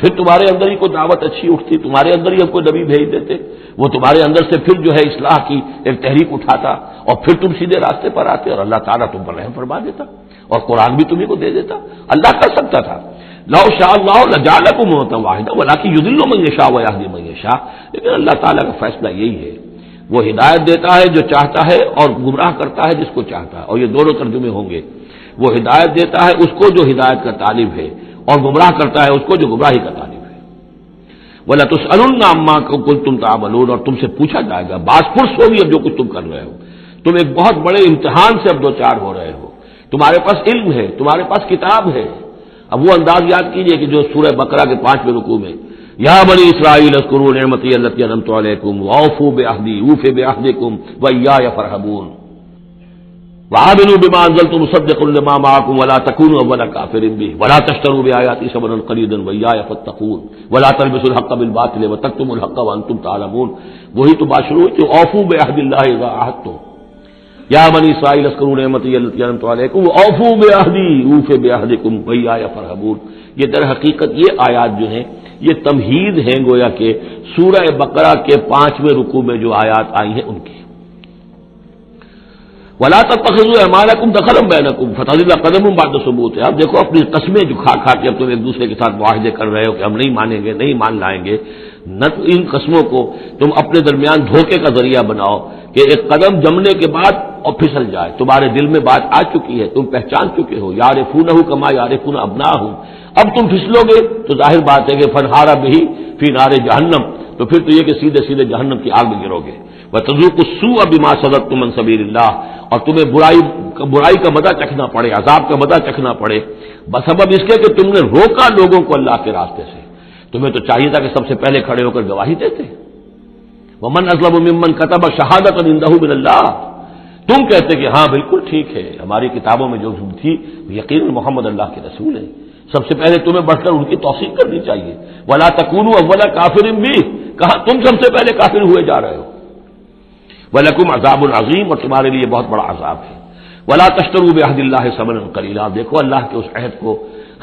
پھر تمہارے اندر ہی کوئی دعوت اچھی اٹھتی، تمہارے اندر ہی ہم کوئی نبی بھیج دیتے، وہ تمہارے اندر سے پھر جو ہے اصلاح کی ایک تحریک اٹھاتا اور پھر تم سیدھے راستے پر آتے اور اللہ تعالیٰ تم پر رحم فرما دیتا اور قرآن بھی تمہیں کو دے دیتا، اللہ کر سکتا تھا۔ لو شاء اللہ لجعلکم امۃ واحدہ ولکن یضل من یشاء ویہدی من یشاء، لیکن اللہ تعالیٰ کا فیصلہ یہی ہے، وہ ہدایت دیتا ہے جو چاہتا ہے اور گمراہ کرتا ہے جس کو چاہتا ہے، اور یہ دونوں ترجمے ہوں گے، وہ ہدایت دیتا ہے اس کو جو ہدایت کا طالب ہے اور گمراہ کرتا ہے اس کو جو گمراہی کا طالب ہے۔ وَلَتُسْأَلُنَّ عَمَّا كُنتُمْ تَعْمَلُونَ، اور تم سے پوچھا جائے گا، باز پرس ہوگی اب جو کچھ تم کر رہے ہو، تم ایک بہت بڑے امتحان سے اب دو چار ہو رہے ہو، تمہارے پاس علم ہے، تمہارے پاس کتاب ہے، اب وہ انداز یاد کیجئے کہ جو سورہ بقرہ کے 5ویں رکوع میں یا بنی اسرائیل اذکروا نعمتی التی انعمت علیکم واوفوا بعہدی اوف بعہدکم وایای فارہبون وآمنوا بما انزلت مصدقا لما معکم ولا تکونوا اول کافر به ولا تشتروا بآیاتی ثمنا قلیلا وایای فاتقون ولا تلبسوا الحق بالباطل وتکتموا الحق وانتم تعلمون، وہی تو بات شروع ہوئی کہ اوفوا بعہد اللہ اذا عاہدتم، یا بنی اسرائیل اذکروا نعمتی التی انعمت علیکم واوفوا بعہدی اوف بعہدکم وایای فارہبون، یہ در حقیقت یہ آیات جو ہیں یہ تمہید ہیں گویا کہ سورہ بقرہ کے 5ویں رکوع میں جو آیات آئی ہیں ان کی۔ وَلَا تَتَّخِذُوا أَيْمَانَكُمْ دَخَلًا بَيْنَكُمْ فَتَزِلَّ قَدَمٌ بَعْدَ ثُبُوتِهَا، اب دیکھو اپنی قسمیں جو کھا کھا کے اب تم ایک دوسرے کے ساتھ معاہدے کر رہے ہو کہ ہم نہیں مانیں گے، نہیں مان لائیں گے، نہ ان قسموں کو تم اپنے درمیان دھوکے کا ذریعہ بناؤ کہ ایک قدم جمنے کے بعد اور پھسل جائے، تمہارے دل میں بات آ چکی ہے، تم پہچان چکے ہو، یعرفونہ کما یعرفون ابناہم، اب تم پھسلو گے تو ظاہر بات ہے کہ فنہار بہ فی نار جہنم، تو پھر تو یہ کہ سیدھے سیدھے جہنم کی آگ میں گرو گے، وَتَذُوقُوا السُّوءَ بِمَا صَدَدتُّمْ عَنْ سَبِيلِ اللَّهِ، اور تمہیں برائی کا مزہ چکھنا پڑے، عذاب کا مزہ چکھنا پڑے بسبب اس کے کہ تم نے روکا لوگوں کو اللہ کے راستے سے، تمہیں تو چاہیے تھا کہ سب سے پہلے کھڑے ہو کر گواہی دیتے، وَمَنْ أَظْلَمُ مِمَّنْ كَتَبَ شَهَادَةً عِندَهُ مِنَ اللَّهِ، تم کہتے کہ ہاں بالکل ٹھیک ہے، ہماری کتابوں میں جو تھی یقین محمد اللہ کے رسول ہیں، سب سے پہلے تمہیں بڑھ کر ان کی توثیق کرنی چاہیے، وَلَا تَكُونُوا أَوَّلَ كَافِرٍ بِهِ، کہا تم سب سے پہلے کافر ہوئے جا رہے ہو، وَلَكُمْ عَذَابٌ عَظِيمٌ، اور تمہارے لیے بہت بڑا عذاب ہے، وَلَا تَشْتَرُوا بِعَهْدِ اللَّهِ ثَمَنًا قَلِيلًا، دیکھو اللہ کے اس عہد کو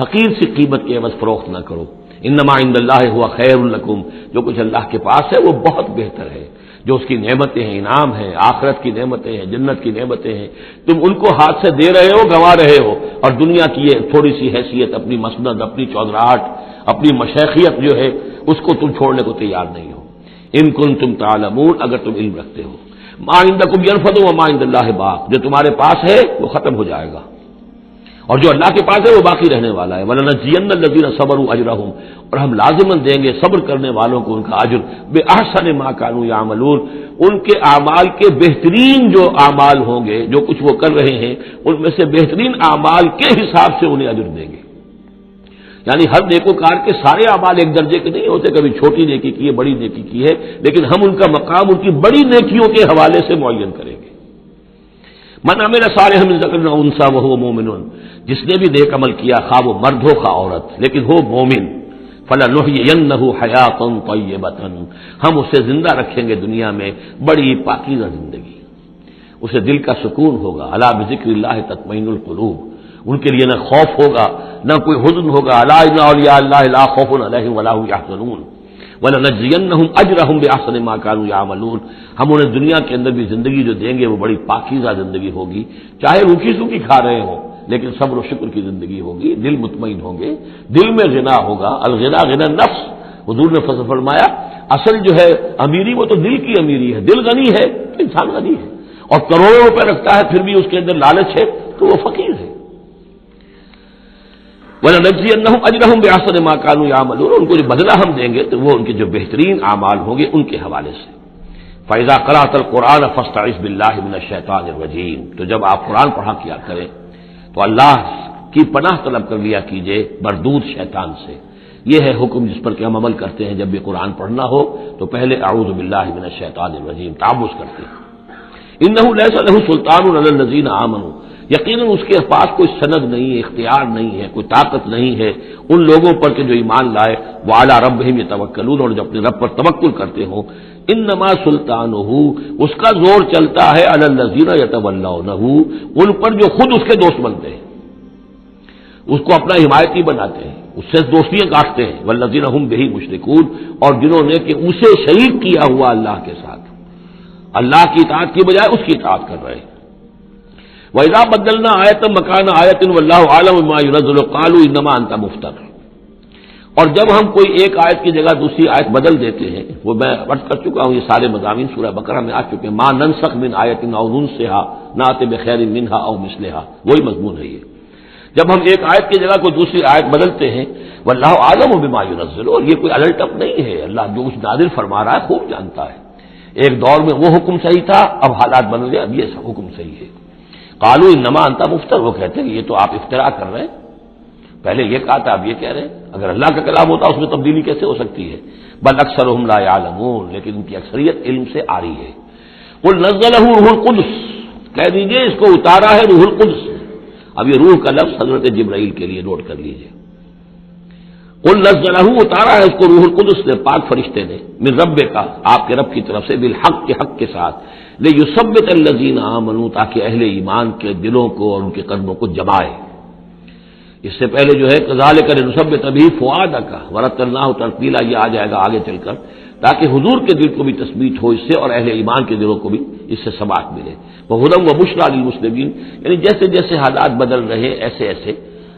حقیر سی قیمت کے عوض فروخت نہ کرو، انما عند اللہ هو خیر لکم، جو کچھ اللہ کے پاس ہے وہ بہت بہتر ہے، جو اس کی نعمتیں ہیں، انعام ہیں، آخرت کی نعمتیں ہیں، جنت کی نعمتیں ہیں، تم ان کو ہاتھ سے دے رہے ہو، گنوا رہے ہو، اور دنیا کی یہ تھوڑی سی حیثیت، اپنی مسند، اپنی چودراہٹ، اپنی مشیخیت جو ہے اس کو تم چھوڑنے کو تیار نہیں ہو، ان کنتم تعلمون، اگر تم علم رکھتے ہو، ما عندکم ينفد وما عند اللہ باق، جو تمہارے پاس ہے وہ ختم ہو جائے گا اور جو اللہ کے پاس ہے وہ باقی رہنے والا ہے، وَلَنَجْزِيَنَّ الَّذِينَ صَبَرُوا أَجْرَهُمْ، اور ہم لازماً دیں گے صبر کرنے والوں کو ان کا اجر، بِأَحْسَنِ مَا كَانُوا يَعْمَلُونَ، ان کے اعمال کے بہترین جو اعمال ہوں گے، جو کچھ وہ کر رہے ہیں ان میں سے بہترین اعمال کے حساب سے انہیں اجر دیں گے، یعنی ہر نیکوکار کے سارے اعمال ایک درجے کے نہیں ہوتے، کبھی چھوٹی نیکی کی ہے، بڑی نیکی کی ہے، لیکن ہم ان کا مقام ان کی بڑی نیکیوں کے حوالے سے معین کریں گے۔ من عمل صالحا من ذکر او انثى وهو مؤمن، جس نے بھی نیک عمل کیا، خواہ وہ مرد ہو خواہ عورت، لیکن ہو مومن، فلنحيينه حیاۃ طیبۃ، ہم اسے زندہ رکھیں گے دنیا میں بڑی پاکیزہ زندگی، اسے دل کا سکون ہوگا، الا بذکر اللہ تطمئن القلوب، ان کے لیے نہ خوف ہوگا نہ کوئی حزن ہوگا، الا ان اولیاء اللہ لا خوف علیہم ولا هم يحزنون، وَلَنَجْزِيَنَّهُمْ أَجْرَهُمْ بِأَحْسَنِ مَا كَانُوا يَعْمَلُونَ، ہم انہیں دنیا کے اندر بھی زندگی جو دیں گے وہ بڑی پاکیزہ زندگی ہوگی، چاہے روکھی سوکھی کھا رہے ہوں لیکن صبر و شکر کی زندگی ہوگی، دل مطمئن ہوں گے، دل میں غنا ہوگا، الغنا غنا النفس حضور نے فرمایا اصل جو ہے امیری وہ تو دل کی امیری ہے، دل غنی ہے تو انسان غنی ہے، اور کروڑوں روپے رکھتا ہے پھر بھی اس کے اندر لالچ ہے تو وہ فقیر ہے۔ وَلَنَجْزِيَنَّهُمْ أَجْرَهُمْ بِأَحْسَنِ مَا كَانُوا يَعْمَلُونَ، ان کو جو بدلہ ہم دیں گے تو وہ ان کے جو بہترین اعمال ہوں گے ان کے حوالے سے۔ فَإِذَا قَرَأْتَ الْقُرْآنَ فَاسْتَعِذْ بِاللَّهِ مِنَ الشَّيْطَانِ الرَّجِيمِ، تو جب آپ قرآن پڑھا کیا کریں تو اللہ کی پناہ طلب کر لیا کیجئے مردود شیطان سے۔ یہ ہے حکم جس پر کہ ہم عمل کرتے ہیں، جب بھی قرآن پڑھنا ہو تو پہلے اعوذ باللہ من الشیطان الرجیم تعوذ کرتے ہیں۔ انہ لیس لہ سلطان علی الذین آمنوا، یقیناً اس کے پاس کوئی سند نہیں ہے، اختیار نہیں ہے، کوئی طاقت نہیں ہے ان لوگوں پر کہ جو ایمان لائے، وعلی ربہم یتوکلون، اور جو اپنے رب پر توکل کرتے ہوں۔ انما سلطانہ، اس کا زور چلتا ہے علی الذین یتولونہ، ان پر جو خود اس کے دوست بنتے ہیں، اس کو اپنا حمایتی بناتے ہیں، اس سے دوستیاں کاٹتے ہیں، والذین ہم بہ مشرکون، اور جنہوں نے کہ اسے شریک کیا ہوا اللہ کے ساتھ، اللہ کی اطاعت کی بجائے اس کی اطاعت کر رہے ہیں۔ وَإِذَا بَدَّلْنَا آیَةً مَكَانَ آیَةٍ وَاللَّهُ أَعْلَمُ بِمَا يُنَزِّلُ قَالُوا إِنَّمَا أَنتَ مُفْتَرٍ، اور جب ہم کوئی ایک آیت کی جگہ دوسری آیت بدل دیتے ہیں، وہ میں عرض کر چکا ہوں، یہ سارے مضامین سورہ بقرہ میں آ چکے ہیں، مَا نَنسَخْ مِنْ آیَةٍ أَوْ نُنسِهَا نَأْتِ بِخَيْرٍ مِنْهَا أَوْ مِثْلِهَا، وہی مضمون ہے یہ۔ جب ہم ایک آیت کی جگہ کوئی دوسری آیت بدلتے ہیں، واللہ اعلم بما ينزل، اور یہ کوئی الٹ اپ نہیں ہے، اللہ جو کچھ نازل فرما رہا ہے خوب جانتا ہے۔ ایک دور میں وہ حکم صحیح تھا، اب حالات بدل گئے، اب یہ حکم صحیح ہے۔ قالوا انما انت مفتر، وہ کہتے ہیں یہ تو آپ افتراء کر رہے ہیں، پہلے یہ کہا تھا اب یہ کہہ رہے ہیں، اگر اللہ کا کلام ہوتا اس میں تبدیلی کیسے ہو سکتی ہے؟ بل اکثرهم لا يعلمون، لیکن ان کی اکثریت علم سے آ رہی ہے۔ قل نزلہ روح القدس، کہہ دیجئے اس کو اتارا ہے روح القدس۔ اب یہ روح کا لفظ حضرت جبرائیل کے لیے نوٹ کر لیجئے۔ قل نزلہ، اتارا ہے اس کو روح القدس نے، پاک فرشتے نے، من رب کا، آپ کے رب کی طرف سے، بالحق، کے حق کے ساتھ، لیثبت الذین آمنوا، تاکہ اہل ایمان کے دلوں کو اور ان کے قلبوں کو جمائے۔ اس سے پہلے جو ہے کذالک لنثبت بہ فؤادک ورتلناہ ترتیلا، یہ آ جائے گا آگے چل کر، تاکہ حضور کے دل کو بھی تثبیت ہو اس سے، اور اہل ایمان کے دلوں کو بھی اس سے ثبات ملے۔ وہدی وبشریٰ للمسلمین، یعنی جیسے جیسے حالات بدل رہے ایسے ایسے،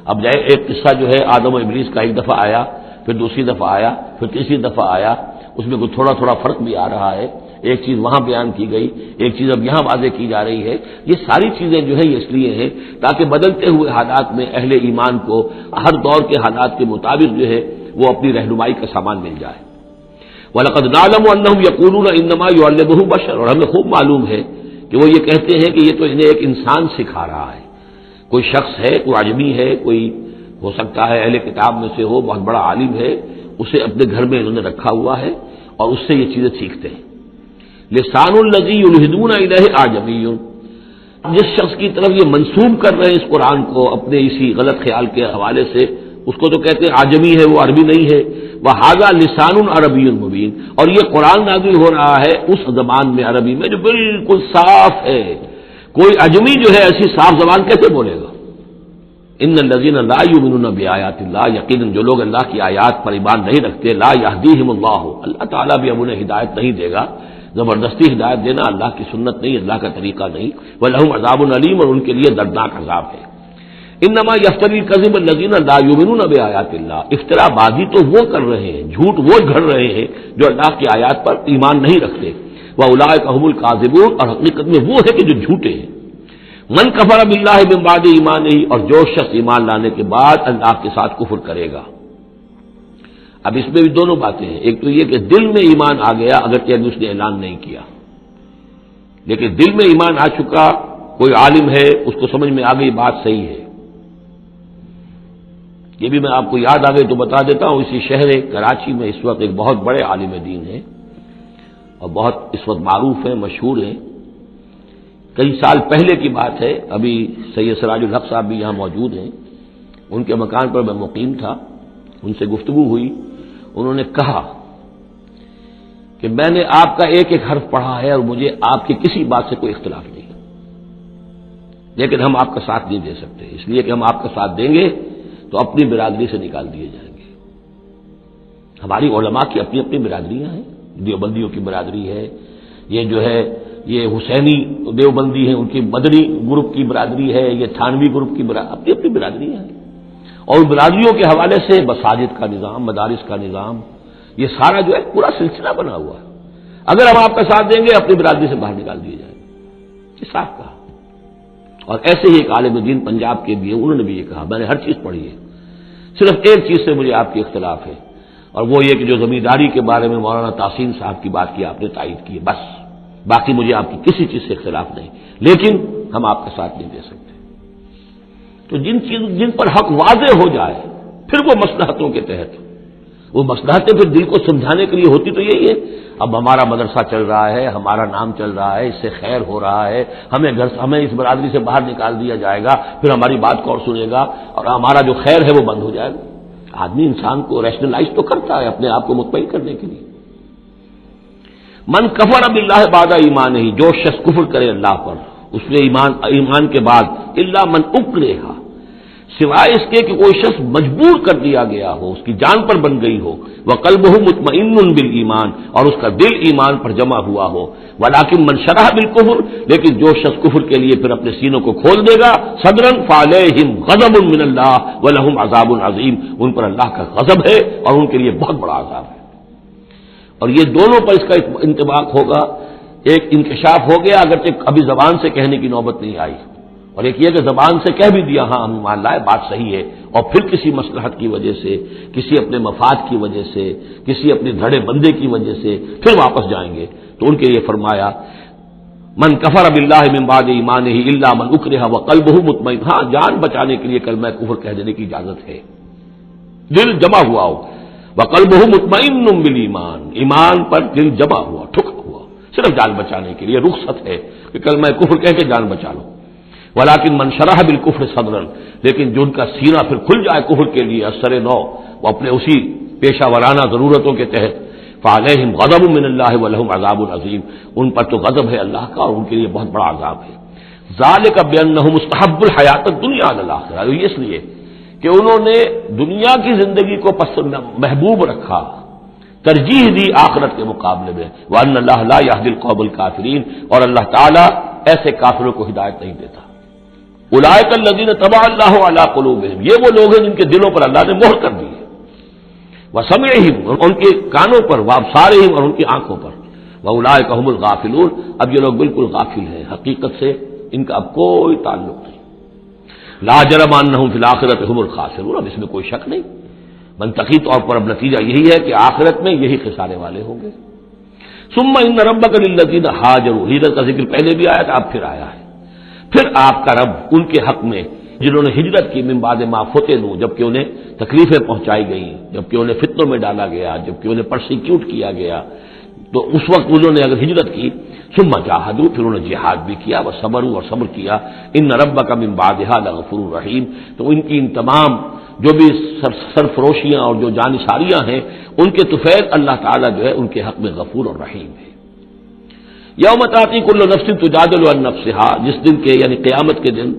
اب جائے ایک قصہ جو ہے آدم و ابلیس کا ایک دفعہ آیا، پھر دوسری دفعہ آیا، پھر تیسری دفعہ آیا، اس میں کوئی تھوڑا تھوڑا فرق بھی آ رہا ہے، ایک چیز وہاں بیان کی گئی، ایک چیز اب یہاں واضح کی جا رہی ہے۔ یہ ساری چیزیں جو ہے یہ اس لیے ہیں تاکہ بدلتے ہوئے حالات میں اہل ایمان کو ہر دور کے حالات کے مطابق جو ہے وہ اپنی رہنمائی کا سامان مل جائے۔ وَلَقَدْ نَعْلَمُ أَنَّهُمْ يَقُولُونَ إِنَّمَا يُعَلِّمُهُ بَشَرٌ، اور ہمیں خوب معلوم ہے کہ وہ یہ کہتے ہیں کہ یہ تو انہیں ایک انسان سکھا رہا ہے، کوئی شخص ہے، کوئی عجمی ہے، کوئی ہو سکتا ہے اہل کتاب میں سے ہو، بہت بڑا عالم ہے، اسے اپنے گھر میں انہوں نے رکھا ہوا ہے اور اس سے یہ چیزیں سیکھتے ہیں۔ لسان الذی یلحدون الیہ اعجمی، جس شخص کی طرف یہ منسوب کر رہے ہیں اس قرآن کو اپنے اسی غلط خیال کے حوالے سے، اس کو تو کہتے ہیں عجمی ہے، وہ عربی نہیں ہے۔ وہذا لسان عربی مبین، اور یہ قرآن نازل ہو رہا ہے اس زبان میں، عربی میں جو بالکل صاف ہے، کوئی عجمی جو ہے ایسی صاف زبان کیسے بولے گا؟ ان الذین لا یؤمنون بآیات اللہ، یقیناً جو لوگ اللہ کی آیات پر ایمان نہیں رکھتے، لا یہدیہم اللہ، اللہ تعالیٰ بھی اب انہیں ہدایت نہیں دے گا، زبردستی ہدایت دینا اللہ کی سنت نہیں، اللہ کا طریقہ نہیں۔ وَلَهُمْ عَذَابٌ أَلِيمٌ، اور ان کے لیے دردناک عذاب ہے۔ انما یفتری الکذب الذین لا یؤمنون بآیات اللہ، افتراء بازی تو وہ کر رہے ہیں، جھوٹ وہ گھڑ رہے ہیں جو اللہ کی آیات پر ایمان نہیں رکھتے۔ وَأُولَٰئِکَ هُمُ الْكَاذِبُونَ، اور حقیقت میں وہ ہے کہ جو جھوٹے ہیں۔ من کفر باللہ من بعد ایمانہ، اور جو شخص ایمان لانے کے بعد اللہ کے ساتھ کفر کرے گا۔ اب اس میں بھی دونوں باتیں ہیں، ایک تو یہ کہ دل میں ایمان آ گیا اگرچہ ابھی اس نے اعلان نہیں کیا، لیکن دل میں ایمان آ چکا، کوئی عالم ہے اس کو سمجھ میں آ گئی بات صحیح ہے۔ یہ بھی میں آپ کو یاد آ گئی تو بتا دیتا ہوں، اسی شہر کراچی میں اس وقت ایک بہت بڑے عالم دین ہیں اور بہت اس وقت معروف ہیں، مشہور ہیں۔ کئی سال پہلے کی بات ہے، ابھی سید سراج الحق صاحب بھی یہاں موجود ہیں، ان کے مکان پر میں مقیم تھا، ان سے گفتگو ہوئی، انہوں نے کہا کہ میں نے آپ کا ایک ایک حرف پڑھا ہے اور مجھے آپ کی کسی بات سے کوئی اختلاف نہیں، لیکن ہم آپ کا ساتھ نہیں دے سکتے، اس لیے کہ ہم آپ کا ساتھ دیں گے تو اپنی برادری سے نکال دیے جائیں گے۔ ہماری علماء کی اپنی اپنی برادریاں ہیں، دیوبندیوں کی برادری ہے، یہ جو ہے یہ حسینی دیوبندی ہیں، ان کی مدنی گروپ کی برادری ہے، یہ تھانوی گروپ کی اپنی اپنی برادریاں ہیں، اور برادریوں کے حوالے سے مساجد کا نظام، مدارس کا نظام، یہ سارا جو ہے پورا سلسلہ بنا ہوا ہے. اگر ہم آپ کا ساتھ دیں گے اپنی برادری سے باہر نکال دیے جائیں گے. یہ صاف کہا. اور ایسے ہی ایک عالم دین پنجاب کے بھی ہے، انہوں نے بھی یہ کہا. میں نے ہر چیز پڑھی ہے، صرف ایک چیز سے مجھے آپ کی اختلاف ہے، اور وہ یہ کہ جو زمینداری کے بارے میں مولانا تحسین صاحب کی بات کی آپ نے تائید کی ہے، بس باقی مجھے آپ کی کسی چیز سے اختلاف نہیں، لیکن ہم آپ کا ساتھ نہیں دے سکتے. تو جن پر حق واضح ہو جائے پھر وہ مصلحتوں کے تحت، وہ مصلحتیں پھر دل کو سمجھانے کے لیے ہوتی تو یہی ہے. اب ہمارا مدرسہ چل رہا ہے، ہمارا نام چل رہا ہے، اس سے خیر ہو رہا ہے، ہمیں اس برادری سے باہر نکال دیا جائے گا، پھر ہماری بات کون سنے گا، اور ہمارا جو خیر ہے وہ بند ہو جائے گا. آدمی انسان کو ریشنلائز تو کرتا ہے اپنے آپ کو مطمئن کرنے کے لیے. من کفر باللہ بعد ایمان ہی، جو شخص کفر کرے اللہ پر اس نے ایمان کے بعد، الا من اکرہ، سوائے اس کے کہ کوئی شخص مجبور کر دیا گیا ہو، اس کی جان پر بن گئی ہو، وقلبہ مطمئن بالایمان، اور اس کا دل ایمان پر جمع ہوا ہو، ولکن من شرح بالکفر، لیکن جو شخص کفر کے لیے پھر اپنے سینوں کو کھول دے گا، صدرا فعلیہم غضب من اللہ ولہم عذاب عظیم، ان پر اللہ کا غضب ہے اور ان کے لیے بہت بڑا عذاب ہے. اور یہ دونوں پر اس کا انطباق ہوگا. ایک انکشاف ہو گیا اگرچہ ابھی زبان سے کہنے کی نوبت نہیں آئی، اور ایک یہ کہ زبان سے کہہ بھی دیا ہاں ہم مان لائے بات صحیح ہے، اور پھر کسی مصلحت کی وجہ سے، کسی اپنے مفاد کی وجہ سے، کسی اپنے دھڑے بندے کی وجہ سے پھر واپس جائیں گے. تو ان کے لیے فرمایا من کفر باللہ من بعد ایمانہ الا من اکرہ وقلبہ مطمئن، ہاں جان بچانے کے لیے کلمہ کفر کہہ دینے کی اجازت ہے، دل جمع ہوا ہو. وقلبہ مطمئن بالایمان، ایمان پر دل جمع ہوا، ٹھکا ہوا، صرف جان بچانے کے لیے رخصت ہے کہ کلمہ کفر کہہ کے جان بچا لو. ولیکن من شرح بالکفر صدرا، لیکن جو ان کا سینہ پھر کھل جائے کفر کے لیے اثر نو، وہ اپنے اسی پیشہ ورانہ ضرورتوں کے تحت، فعلیہم غضب من اللہ ولہم عذاب عظیم، ان پر تو غضب ہے اللہ کا اور ان کے لیے بہت بڑا عذاب ہے. ذالک بانہم مستحب الحیات الدنیا علی الاخرہ، یہ اس لیے کہ انہوں نے دنیا کی زندگی کو محبوب رکھا، ترجیح دی آخرت کے مقابلے میں. وان اللہ لا یہدی القوم الکافرین، اور اللہ تعالیٰ ایسے کافروں کو ہدایت نہیں دیتا. اولئک الذین طبع اللہ علی قلوبہم، یہ وہ لوگ ہیں جن کے دلوں پر اللہ نے مہر کر دی ہے، وسمعہم، ان کے کانوں پر، وابصارہم، اور ان کی آنکھوں پر، واولئک هم الغافلون، اب یہ لوگ بالکل غافل ہیں، حقیقت سے ان کا اب کوئی تعلق نہیں. لا جرم انہم فی الآخرۃ هم الخاسرون، اب اس میں کوئی شک نہیں، منطقی طور پر اب نتیجہ یہی ہے کہ آخرت میں یہی خسارے والے ہوں گے. ثم ان ربک للذین ہاجروا، ہجرت کا ذکر پہلے بھی آیا تھا اب پھر آیا ہے. پھر آپ کا رب ان کے حق میں جنہوں نے ہجرت کی من بعد ما فتنوا، جبکہ انہیں تکلیفیں پہنچائی گئیں، جبکہ انہیں فتنوں میں ڈالا گیا، جبکہ انہیں پرسیکیوٹ کیا گیا، تو اس وقت انہوں نے اگر ہجرت کی، ثم جاہدوا، پھر انہوں نے جہاد بھی کیا، وصبروا، اور صبر کیا، ان ربک من بعدها لغفور رحیم، تو ان کی ان تمام جو بھی سرفروشیاں اور جو جانثاریاں ہیں ان کے طفیل اللہ تعالیٰ جو ہے ان کے حق میں غفور اور رحیم ہے. یوم تاتی کل نفس تجادل عن نفسها، جس دن کے یعنی قیامت کے دن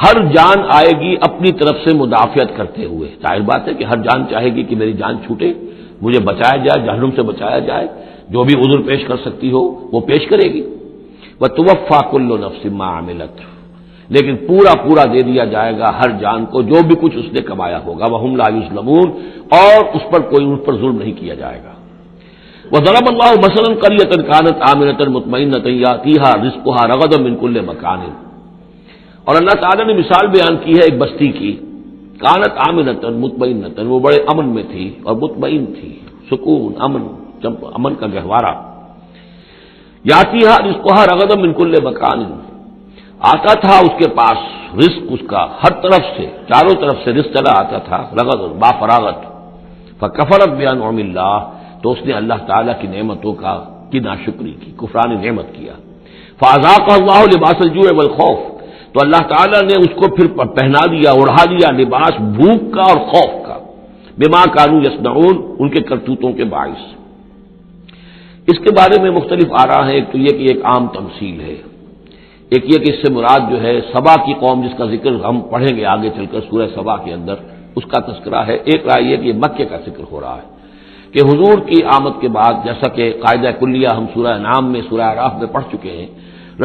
ہر جان آئے گی اپنی طرف سے مدافعت کرتے ہوئے. ظاہر بات ہے کہ ہر جان چاہے گی کہ میری جان چھوٹے، مجھے بچایا جائے، جہنم سے بچایا جائے، جو بھی عذر پیش کر سکتی ہو وہ پیش کرے گی. وتوفى كل نفس ما عملت، لیکن پورا دے دیا جائے گا ہر جان کو جو بھی کچھ اس نے کمایا ہوگا. وهم لا یظلمون، اور اس پر کوئی ان پر ظلم نہیں کیا جائے گا. وضرب اللہ مثلا قریۃ کانت آمنۃ مطمئنۃ یاتیھا رزقھا رغدا من کل مکان، اور اللہ تعالیٰ نے مثال بیان کی ہے ایک بستی کی، کانت آمنۃ مطمئنۃ، وہ بڑے امن میں تھی اور مطمئن تھی، سکون، امن کا گہوارہ. یاتیھا رزقھا رغدا من کل مکان، آتا تھا اس کے پاس رزق اس کا ہر طرف سے، چاروں طرف سے رزق چلا آتا تھا، رغد با فراغت. فکفرت بانعم اللہ، تو اس نے اللہ تعالیٰ کی نعمتوں کی ناشکری کی، کفران نعمت کیا. فاذاقہ اللہ لباس الجوع والخوف، تو اللہ تعالیٰ نے اس کو پھر پہنا دیا، اڑھا دیا لباس بھوک کا اور خوف کا، بما کانوا یصنعون، ان کے کرتوتوں کے باعث. اس کے بارے میں مختلف آراء ہیں. ایک تو یہ کہ ایک عام تمثیل ہے، ایک یہ کہ اس سے مراد جو ہے سبا کی قوم جس کا ذکر ہم پڑھیں گے آگے چل کر سورہ سبا کے اندر، اس کا تذکرہ ہے. ایک رائے یہ کہ یہ مکے کا ذکر ہو رہا ہے کہ حضور کی آمد کے بعد، جیسا کہ قاعدہ کلیہ ہم سورہ انعام میں، سورہ اعراف میں پڑھ چکے ہیں،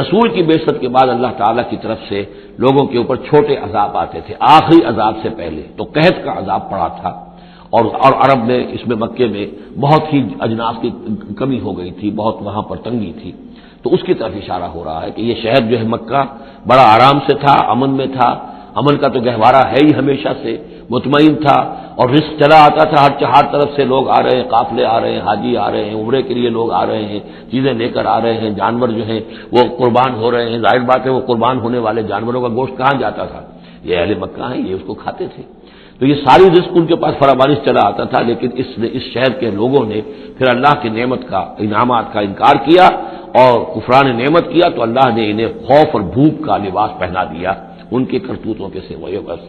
رسول کی بعثت کے بعد اللہ تعالیٰ کی طرف سے لوگوں کے اوپر چھوٹے عذاب آتے تھے آخری عذاب سے پہلے. تو قحط کا عذاب پڑا تھا، اور عرب میں اس میں مکے میں بہت ہی اجناس کی کمی ہو گئی تھی، بہت وہاں پر تنگی تھی، تو اس کی طرف اشارہ ہو رہا ہے کہ یہ شہر جو ہے مکہ بڑا آرام سے تھا، امن میں تھا، امن کا تو گہوارہ ہے ہی ہمیشہ سے، مطمئن تھا، اور رزق چلا آتا تھا، ہر طرف سے لوگ آ رہے ہیں، قافلے آ رہے ہیں، حاجی آ رہے ہیں، عمرے کے لیے لوگ آ رہے ہیں، چیزیں لے کر آ رہے ہیں، جانور جو ہیں وہ قربان ہو رہے ہیں، ظاہر بات ہے وہ قربان ہونے والے جانوروں کا گوشت کہاں جاتا تھا، یہ اہل مکہ ہیں، یہ اس کو کھاتے تھے، تو یہ ساری رزق ان کے پاس فراوانی چلا آتا تھا، لیکن اس شہر کے لوگوں نے پھر اللہ کی نعمت کا، انعامات کا انکار کیا اور کفران نعمت کیا، تو اللہ نے انہیں خوف اور بھوک کا لباس پہنا دیا ان کے کرتوتوں کے سوائے بس۔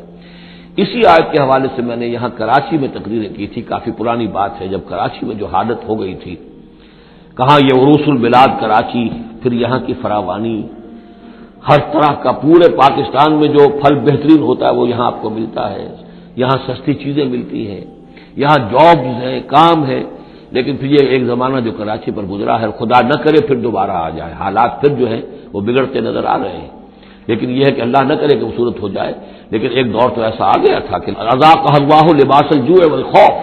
اسی آیت کے حوالے سے میں نے یہاں کراچی میں تقریریں کی تھی، کافی پرانی بات ہے، جب کراچی میں جو حالت ہو گئی تھی، کہاں یہ عروس البلاد کراچی، پھر یہاں کی فراوانی، ہر طرح کا پورے پاکستان میں جو پھل بہترین ہوتا ہے وہ یہاں آپ کو ملتا ہے، یہاں سستی چیزیں ملتی ہیں، یہاں جابز ہیں، کام ہے، لیکن پھر یہ ایک زمانہ جو کراچی پر گزرا ہے، خدا نہ کرے پھر دوبارہ آ جائے، حالات پھر جو ہے وہ بگڑتے نظر آ رہے ہیں، لیکن یہ ہے کہ اللہ نہ کرے کہ وہ صورت ہو جائے، لیکن ایک دور تو ایسا آ گیا تھا کہ اذاقہ اللہ لباس الجوع والخوف،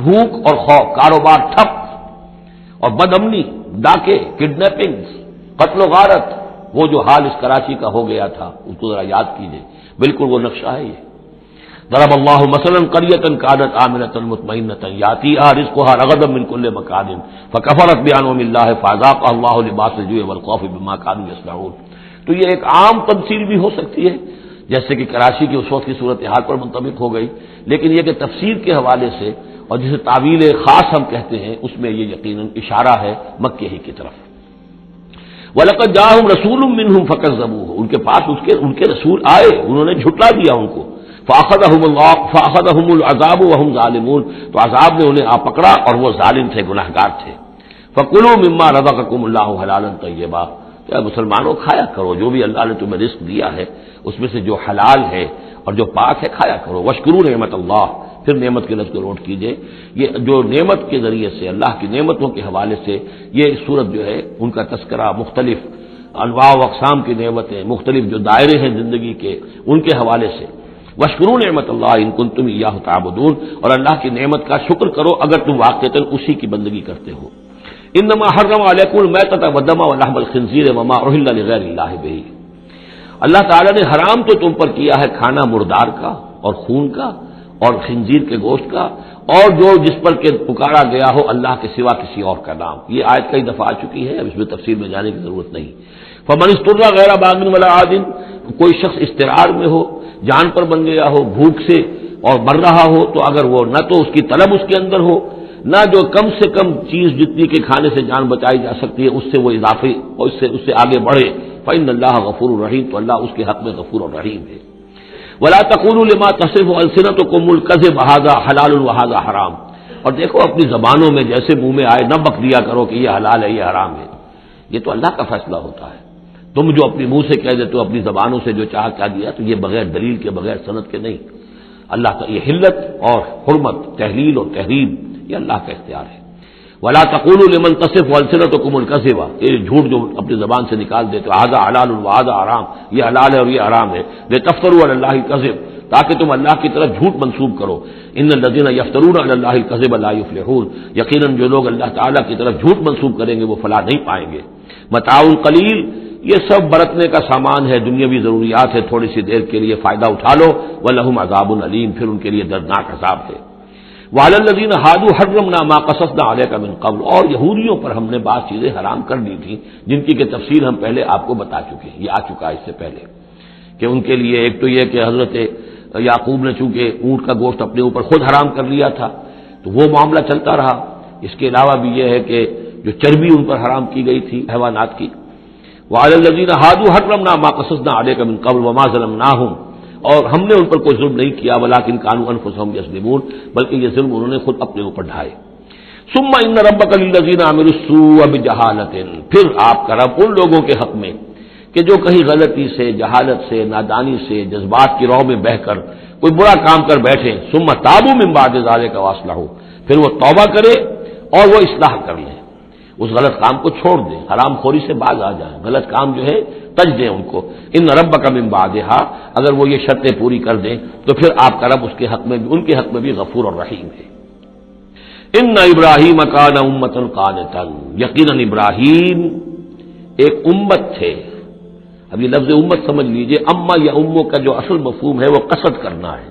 بھوک اور خوف، کاروبار ٹھپ اور بد امنی، ڈاکے، کڈنیپنگز، قتل و غارت، وہ جو حال اس کراچی کا ہو گیا تھا اس کو ذرا یاد کیجئے، بالکل وہ نقشہ ہے یہ۔ ضرب اللہ مثلا قریۃ كانت آمنۃ مطمئنۃ یاتیھا رزقھا رغدا من كل مکان فکفرت بانعم اللہ فاذاقھا اللہ لباس الجوع والخوف بما كانوا يصنعون۔ تو یہ ایک عام تمثیل بھی ہو سکتی ہے، جیسے کہ کراچی کی اس وقت کی صورتحال پر منطبق ہو گئی، لیکن یہ کہ تفسیر کے حوالے سے اور جسے تعویل خاص ہم کہتے ہیں، اس میں یہ یقیناً اشارہ ہے مکے ہی کی طرف۔ وَلَقَدْ جَاءَهُمْ رَسُولٌ مِّنْهُمْ فَكَذَّبُوهُ، ان کے پاس ان کے رسول آئے، انہوں نے جھٹلا دیا ان کو، فَأَخَذَهُمُ الْعَذَابُ وَهُمْ ظَالِمُونَ، تو عذاب نے انہیں آ پکڑا اور وہ ظالم تھے، گنہگار تھے۔ فَكُلُوا مِمَّا رَزَقَكُمُ اللَّهُ حَلَالًا طَيِّبًا، کیا مسلمانوں کھایا کرو جو بھی اللہ نے تمہیں رزق دیا ہے اس میں سے جو حلال ہے اور جو پاک ہے کھایا کرو، واشکروا نعمت اللہ، پھر نعمت کے لفظ کو نوٹ کیجئے، یہ جو نعمت کے ذریعے سے اللہ کی نعمتوں کے حوالے سے یہ سورت جو ہے ان کا تذکرہ، مختلف انواع و اقسام کی نعمتیں، مختلف جو دائرے ہیں زندگی کے ان کے حوالے سے، واشکروا نعمت اللہ ان کنتم ایاہ تعبدون، اور اللہ کی نعمت کا شکر کرو اگر تم واقعتاً اسی کی بندگی کرتے ہو۔ انما حرم علیکم المیتۃ والدم ولحم الخنزیر وما اہل لغیر اللہ بہ، اللہ تعالیٰ نے حرام تو تم پر کیا ہے کھانا مردار کا اور خون کا اور خنزیر کے گوشت کا، اور جو جس پر کہ پکارا گیا ہو اللہ کے سوا کسی اور کا نام، یہ آیت کئی دفعہ آ چکی ہے، اب اس میں تفصیل میں جانے کی ضرورت نہیں۔ فمن اضطر غیر باغ ولا عاد، کوئی شخص اضطرار میں ہو، جان پر بن گیا ہو بھوک سے اور مر رہا ہو، تو اگر وہ نہ تو اس کی طلب اس کے اندر ہو، نہ جو کم سے کم چیز جتنی کے کھانے سے جان بچائی جا سکتی ہے اس سے وہ اضافی اور اس سے آگے بڑھے، فإن اللہ غفور الرحیم، تو اللہ اس کے حق میں غفور الرحیم ہے۔ ولا تقولوا لما تصف السنتكم الكذب هذا حلال وهذا حرام، اور دیکھو اپنی زبانوں میں جیسے منہ میں آئے نہ بک دیا کرو کہ یہ حلال ہے یہ حرام ہے، یہ تو اللہ کا فیصلہ ہوتا ہے، تم جو اپنی منہ سے کہہ دیتے ہو اپنی زبانوں سے جو چاہ کیا دیا، تو یہ بغیر دلیل کے بغیر سند کے نہیں، اللہ کا یہ حلت اور حرمت، تحلیل اور تحریم یہ اللہ کا اختیار ہے۔ ولا تقولوا لمن تصف السنتكم الكذب، یہ جھوٹ جو اپنی زبان سے نکال دیتے ہو، هذا حلال وهذا حرام، یہ حلال ہے اور یہ حرام ہے، لتفتروا علی اللہ الكذب، تاکہ تم اللہ کی طرف جھوٹ منسوب کرو، ان الذين يفترون علی اللہ الكذب لا يفلحون، یقیناً جو لوگ اللہ تعالیٰ کی طرف جھوٹ منسوب کریں گے وہ فلاح نہیں پائیں گے۔ متاع قلیل، یہ سب برتنے کا سامان ہے، دنیاوی ضروریات ہے، تھوڑی سی دیر کے لیے فائدہ اٹھا لو، ولہم عذاب علیم، پھر ان کے لیے دردناک عذاب ہے۔ وعلی الذین ہادوا حرمنا ما قصصنا علیک من قبل، اور یہودیوں پر ہم نے بعض چیزیں حرام کر دی تھیں جن کی کہ تفصیل ہم پہلے آپ کو بتا چکے ہیں، یہ آ چکا ہے اس سے پہلے، کہ ان کے لیے ایک تو یہ کہ حضرت یعقوب نے چونکہ اونٹ کا گوشت اپنے اوپر خود حرام کر لیا تھا تو وہ معاملہ چلتا رہا، اس کے علاوہ بھی یہ ہے کہ جو چربی ان پر حرام کی گئی تھی حیوانات کی، وعلی الذین ہادوا حرمنا ما قصصنا علیک من قبل وما ظلمناہم، اور ہم نے ان پر کوئی ظلم نہیں کیا، ولکن کانوا انفسہم یظلمون، بلکہ یہ ظلم انہوں نے خود اپنے اوپر ڈھائے۔ ثم ان ربک للذین عملوا السوء بجہالۃ، پھر آپ کا رب ان لوگوں کے حق میں کہ جو کہیں غلطی سے، جہالت سے، نادانی سے، جذبات کی رو میں بہہ کر کوئی برا کام کر بیٹھے، ثم تابوا من بعد ذلک واصلحوا، پھر وہ توبہ کرے اور وہ اصلاح کر لیں، اس غلط کام کو چھوڑ دیں، حرام خوری سے باز آ جائیں، غلط کام جو ہے تج دیں ان کو. ان ربک من بعدہا، اگر وہ یہ شرطیں پوری کر دیں تو پھر آپ کا رب اس کے حق میں بھی، ان کے حق میں بھی غفور اور رحیم ہے. ان ابراہیم کان امۃ قانتا، یقیناً ابراہیم ایک امت تھے. اب یہ لفظ امت سمجھ لیجئے، اما یا اموں کا جو اصل مفہوم ہے وہ قصد کرنا ہے.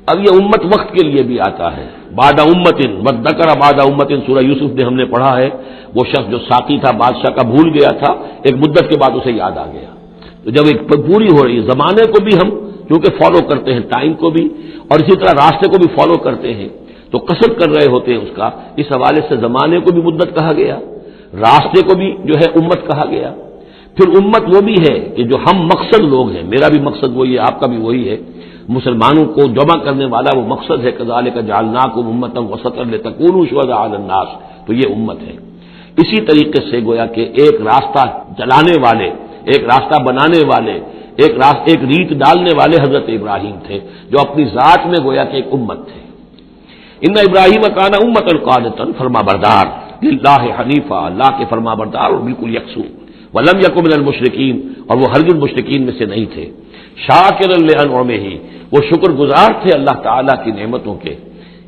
اب یہ امت وقت کے لیے بھی آتا ہے. بعد امتن وذکر بعد امتن، سورہ یوسف میں ہم نے پڑھا ہے، وہ شخص جو ساقی تھا بادشاہ کا بھول گیا تھا، ایک مدت کے بعد اسے یاد آ گیا. تو جب ایک پوری ہو رہی ہے، زمانے کو بھی ہم کیونکہ فالو کرتے ہیں، ٹائم کو بھی، اور اسی طرح راستے کو بھی فالو کرتے ہیں، تو قصد کر رہے ہوتے ہیں اس کا. اس حوالے سے زمانے کو بھی مدت کہا گیا، راستے کو بھی جو ہے امت کہا گیا. پھر امت وہ بھی ہے کہ جو ہم مقصد لوگ ہیں، میرا بھی مقصد وہی ہے، آپ کا بھی وہی ہے، مسلمانوں کو جمع کرنے والا وہ مقصد ہے. کذالک جعلناکم امۃ وسطا لتکونوا شہداء علی الناس، تو یہ امت ہے. اسی طریقے سے گویا کہ ایک راستہ چلانے والے، ایک راستہ بنانے والے، ایک ریت ڈالنے والے حضرت ابراہیم تھے، جو اپنی ذات میں گویا کہ ایک امت تھے. ان ابراہیم کان امۃ قانتا، فرما بردار، للہ حنیفہ، اللہ کے فرما بردار اور بالکل یکسو. ولم یکن من المشرکین، اور وہ ہرگز مشرکین میں سے نہیں تھے. شاکرا لانعمہ، وہ شکر گزار تھے اللہ تعالیٰ کی نعمتوں کے.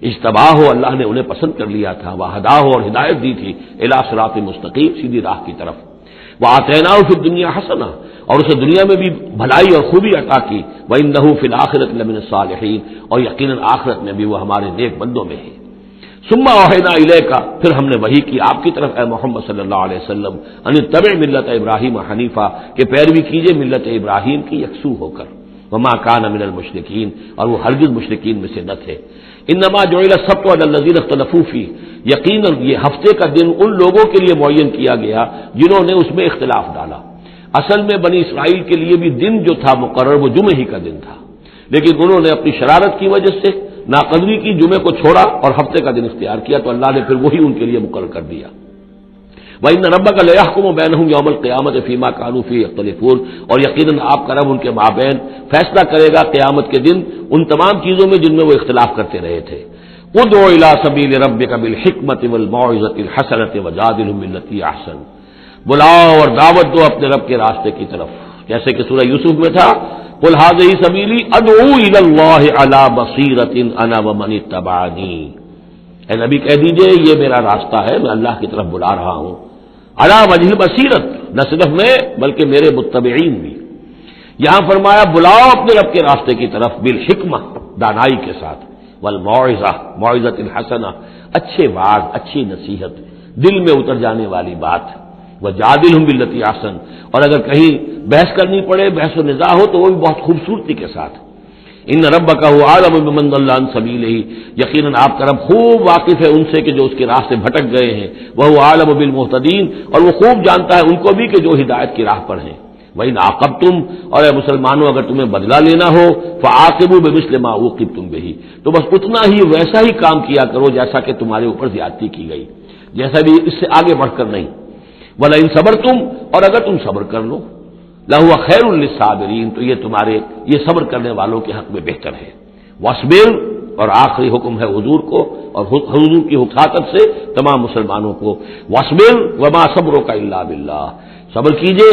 اجتباہ ہو، اللہ نے انہیں پسند کر لیا تھا. وہداہ ہو، اور ہدایت دی تھی، الی صراط مستقیم، سیدھی راہ کی طرف. وآتیناہ فی الدنیا حسنہ، اور اسے دنیا میں بھی بھلائی اور خوبی عطا کی. وإنہ فی الآخرۃ لمن الصالحین، اور یقیناً آخرت میں بھی وہ ہمارے نیک بندوں میں ہے. ثم اوحینا الیک، پھر ہم نے وحی کی آپ کی طرف اے محمد صلی اللہ علیہ وسلم، ان اتبع ملت ابراہیم حنیفہ، کہ پیروی کیجئے ملت ابراہیم کی یکسو ہو کر. وما کان من المشرکین، اور وہ ہرگز مشرکین میں سے نہ تھے. انما جعل السبت علی الذین اختلفوا فیہ، یقیناً یہ ہفتے کا دن ان لوگوں کے لیے معین کیا گیا جنہوں نے اس میں اختلاف ڈالا. اصل میں بنی اسرائیل کے لیے بھی دن جو تھا مقرر وہ جمعہ ہی کا دن تھا، لیکن انہوں نے اپنی شرارت کی وجہ سے ناقدری کی، جمعے کو چھوڑا اور ہفتے کا دن اختیار کیا، تو اللہ نے پھر وہی ان کے لیے مقرر کر دیا. وَإِنَّ رَبَّكَ لَيَحْكُمُ بَيْنَهُمْ يَوْمَ الْقِيَامَةِ فِيمَا كَانُوا فِيهِ يَخْتَلِفُونَ، اور یقیناً آپ کا رب ان کے مابین فیصلہ کرے گا قیامت کے دن ان تمام چیزوں میں جن میں وہ اختلاف کرتے رہے تھے. ادع الى سبیل ربک بالحکمۃ والموعظۃ الحسنۃ وجادلهم بالتي احسن، بلاؤ اور دعوت دو اپنے رب کے راستے کی طرف، جیسے کہ سورہ یوسف میں تھا، قل هذه سبیلی ادعو الى اللہ علی بصیرۃ انا ومن اتبعنی. اے نبی کہہ دیجئے یہ میرا راستہ ہے، میں اللہ کی طرف بلا رہا ہوں. علی وجہ بصیرت، نہ صرف میں بلکہ میرے متبعین بھی. یہاں فرمایا بلاؤ اپنے رب کے راستے کی طرف بالحکمہ، دانائی کے ساتھ، والموعظہ، موعظۃ الحسنہ، اچھے وعظ، اچھی نصیحت، دل میں اتر جانے والی بات. وجادلہم باللتی احسن، اور اگر کہیں بحث کرنی پڑے، بحث و نزاع ہو تو وہ بھی بہت خوبصورتی کے ساتھ. ان ربک هو اعلم بمن ضل عن سبیلہ، یقیناً آپ کا رب خوب واقف ہے ان سے کہ جو اس کے راستے بھٹک گئے ہیں. وهو اعلم بالمہتدین، اور وہ خوب جانتا ہے ان کو بھی کہ جو ہدایت کی راہ پر ہیں. وَإِنْ عَاقَبْتُمْ، اور اے مسلمانوں اگر تمہیں بدلہ لینا ہو، فَعَاقِبُوا بِمِثْلِ مَا عُوقِبْتُمْ بِهِ، تو بس اتنا ہی ویسا ہی کام کیا کرو جیسا کہ تمہارے اوپر زیادتی کی گئی، جیسا بھی اس سے آگے بڑھ کر نہیں. وَلَئِنْ صَبَرْتُمْ، اور اگر تم صبر کر لو، لَهُوَ خَيْرٌ لِّلصَّابِرِينَ، تو یہ تمہارے یہ صبر کرنے والوں کے حق میں بہتر ہے. وَاصْبِرْ، اور آخری حکم ہے حضور کو اور حضور کی حکاکت سے تمام مسلمانوں کو. وَاصْبِرْ وَمَا صَبْرُكَ إِلَّا بِاللَّهِ، صبر کیجئے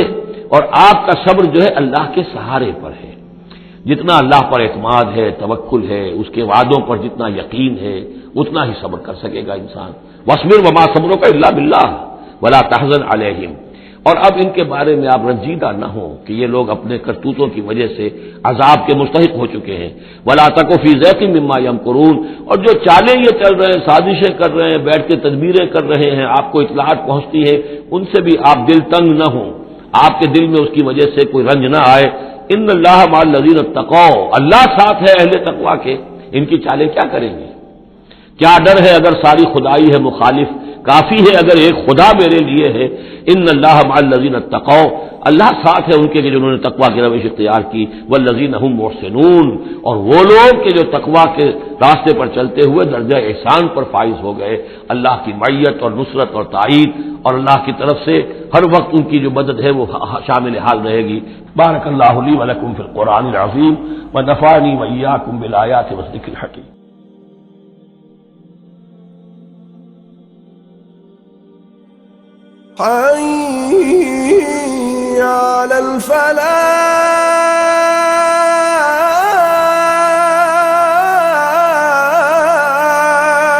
اور آپ کا صبر جو ہے اللہ کے سہارے پر ہے. جتنا اللہ پر اعتماد ہے، توکل ہے، اس کے وعدوں پر جتنا یقین ہے، اتنا ہی صبر کر سکے گا انسان. وَاصْبِرْ وَمَا صَبْرُكَ إِلَّا بِاللَّهِ وَلَا تَحْزَنْ عَلَيْهِمْ، اور اب ان کے بارے میں آپ رنجیدہ نہ ہوں کہ یہ لوگ اپنے کرتوتوں کی وجہ سے عذاب کے مستحق ہو چکے ہیں. وَلَا تَكُ فِي ضَيْقٍ مِّمَّا يَمْكُرُونَ، اور جو چالیں یہ چل رہے ہیں، سازشیں کر رہے ہیں، بیٹھ کے تدبیریں کر رہے ہیں، آپ کو اطلاعات پہنچتی ہے، ان سے بھی آپ دل تنگ نہ ہوں، آپ کے دل میں اس کی وجہ سے کوئی رنج نہ آئے. ان اللہ مع الذین اتقوا، اللہ ساتھ ہے اہل تقوی کے. ان کی چالیں کیا کریں گے؟ کیا ڈر ہے اگر ساری خدائی ہے مخالف، کافی ہے اگر ایک خدا میرے لیے ہے. ان اللہ مع الذین اتقوا، اللہ ساتھ ہے ان کے جنہوں نے تقوی کی روش اختیار کی. والذین هم محسنون، اور وہ لوگ کہ جو تقوی کے راستے پر چلتے ہوئے درجہ احسان پر فائز ہو گئے. اللہ کی معیت اور نصرت اور تائید اور اللہ کی طرف سے ہر وقت ان کی جو مدد ہے وہ شامل حال رہے گی. بارک اللہ لی ولکم فی القرآن العظیم ونفعنی وإیاکم بالآیات والذکر الحکیم. حي على الفلاح.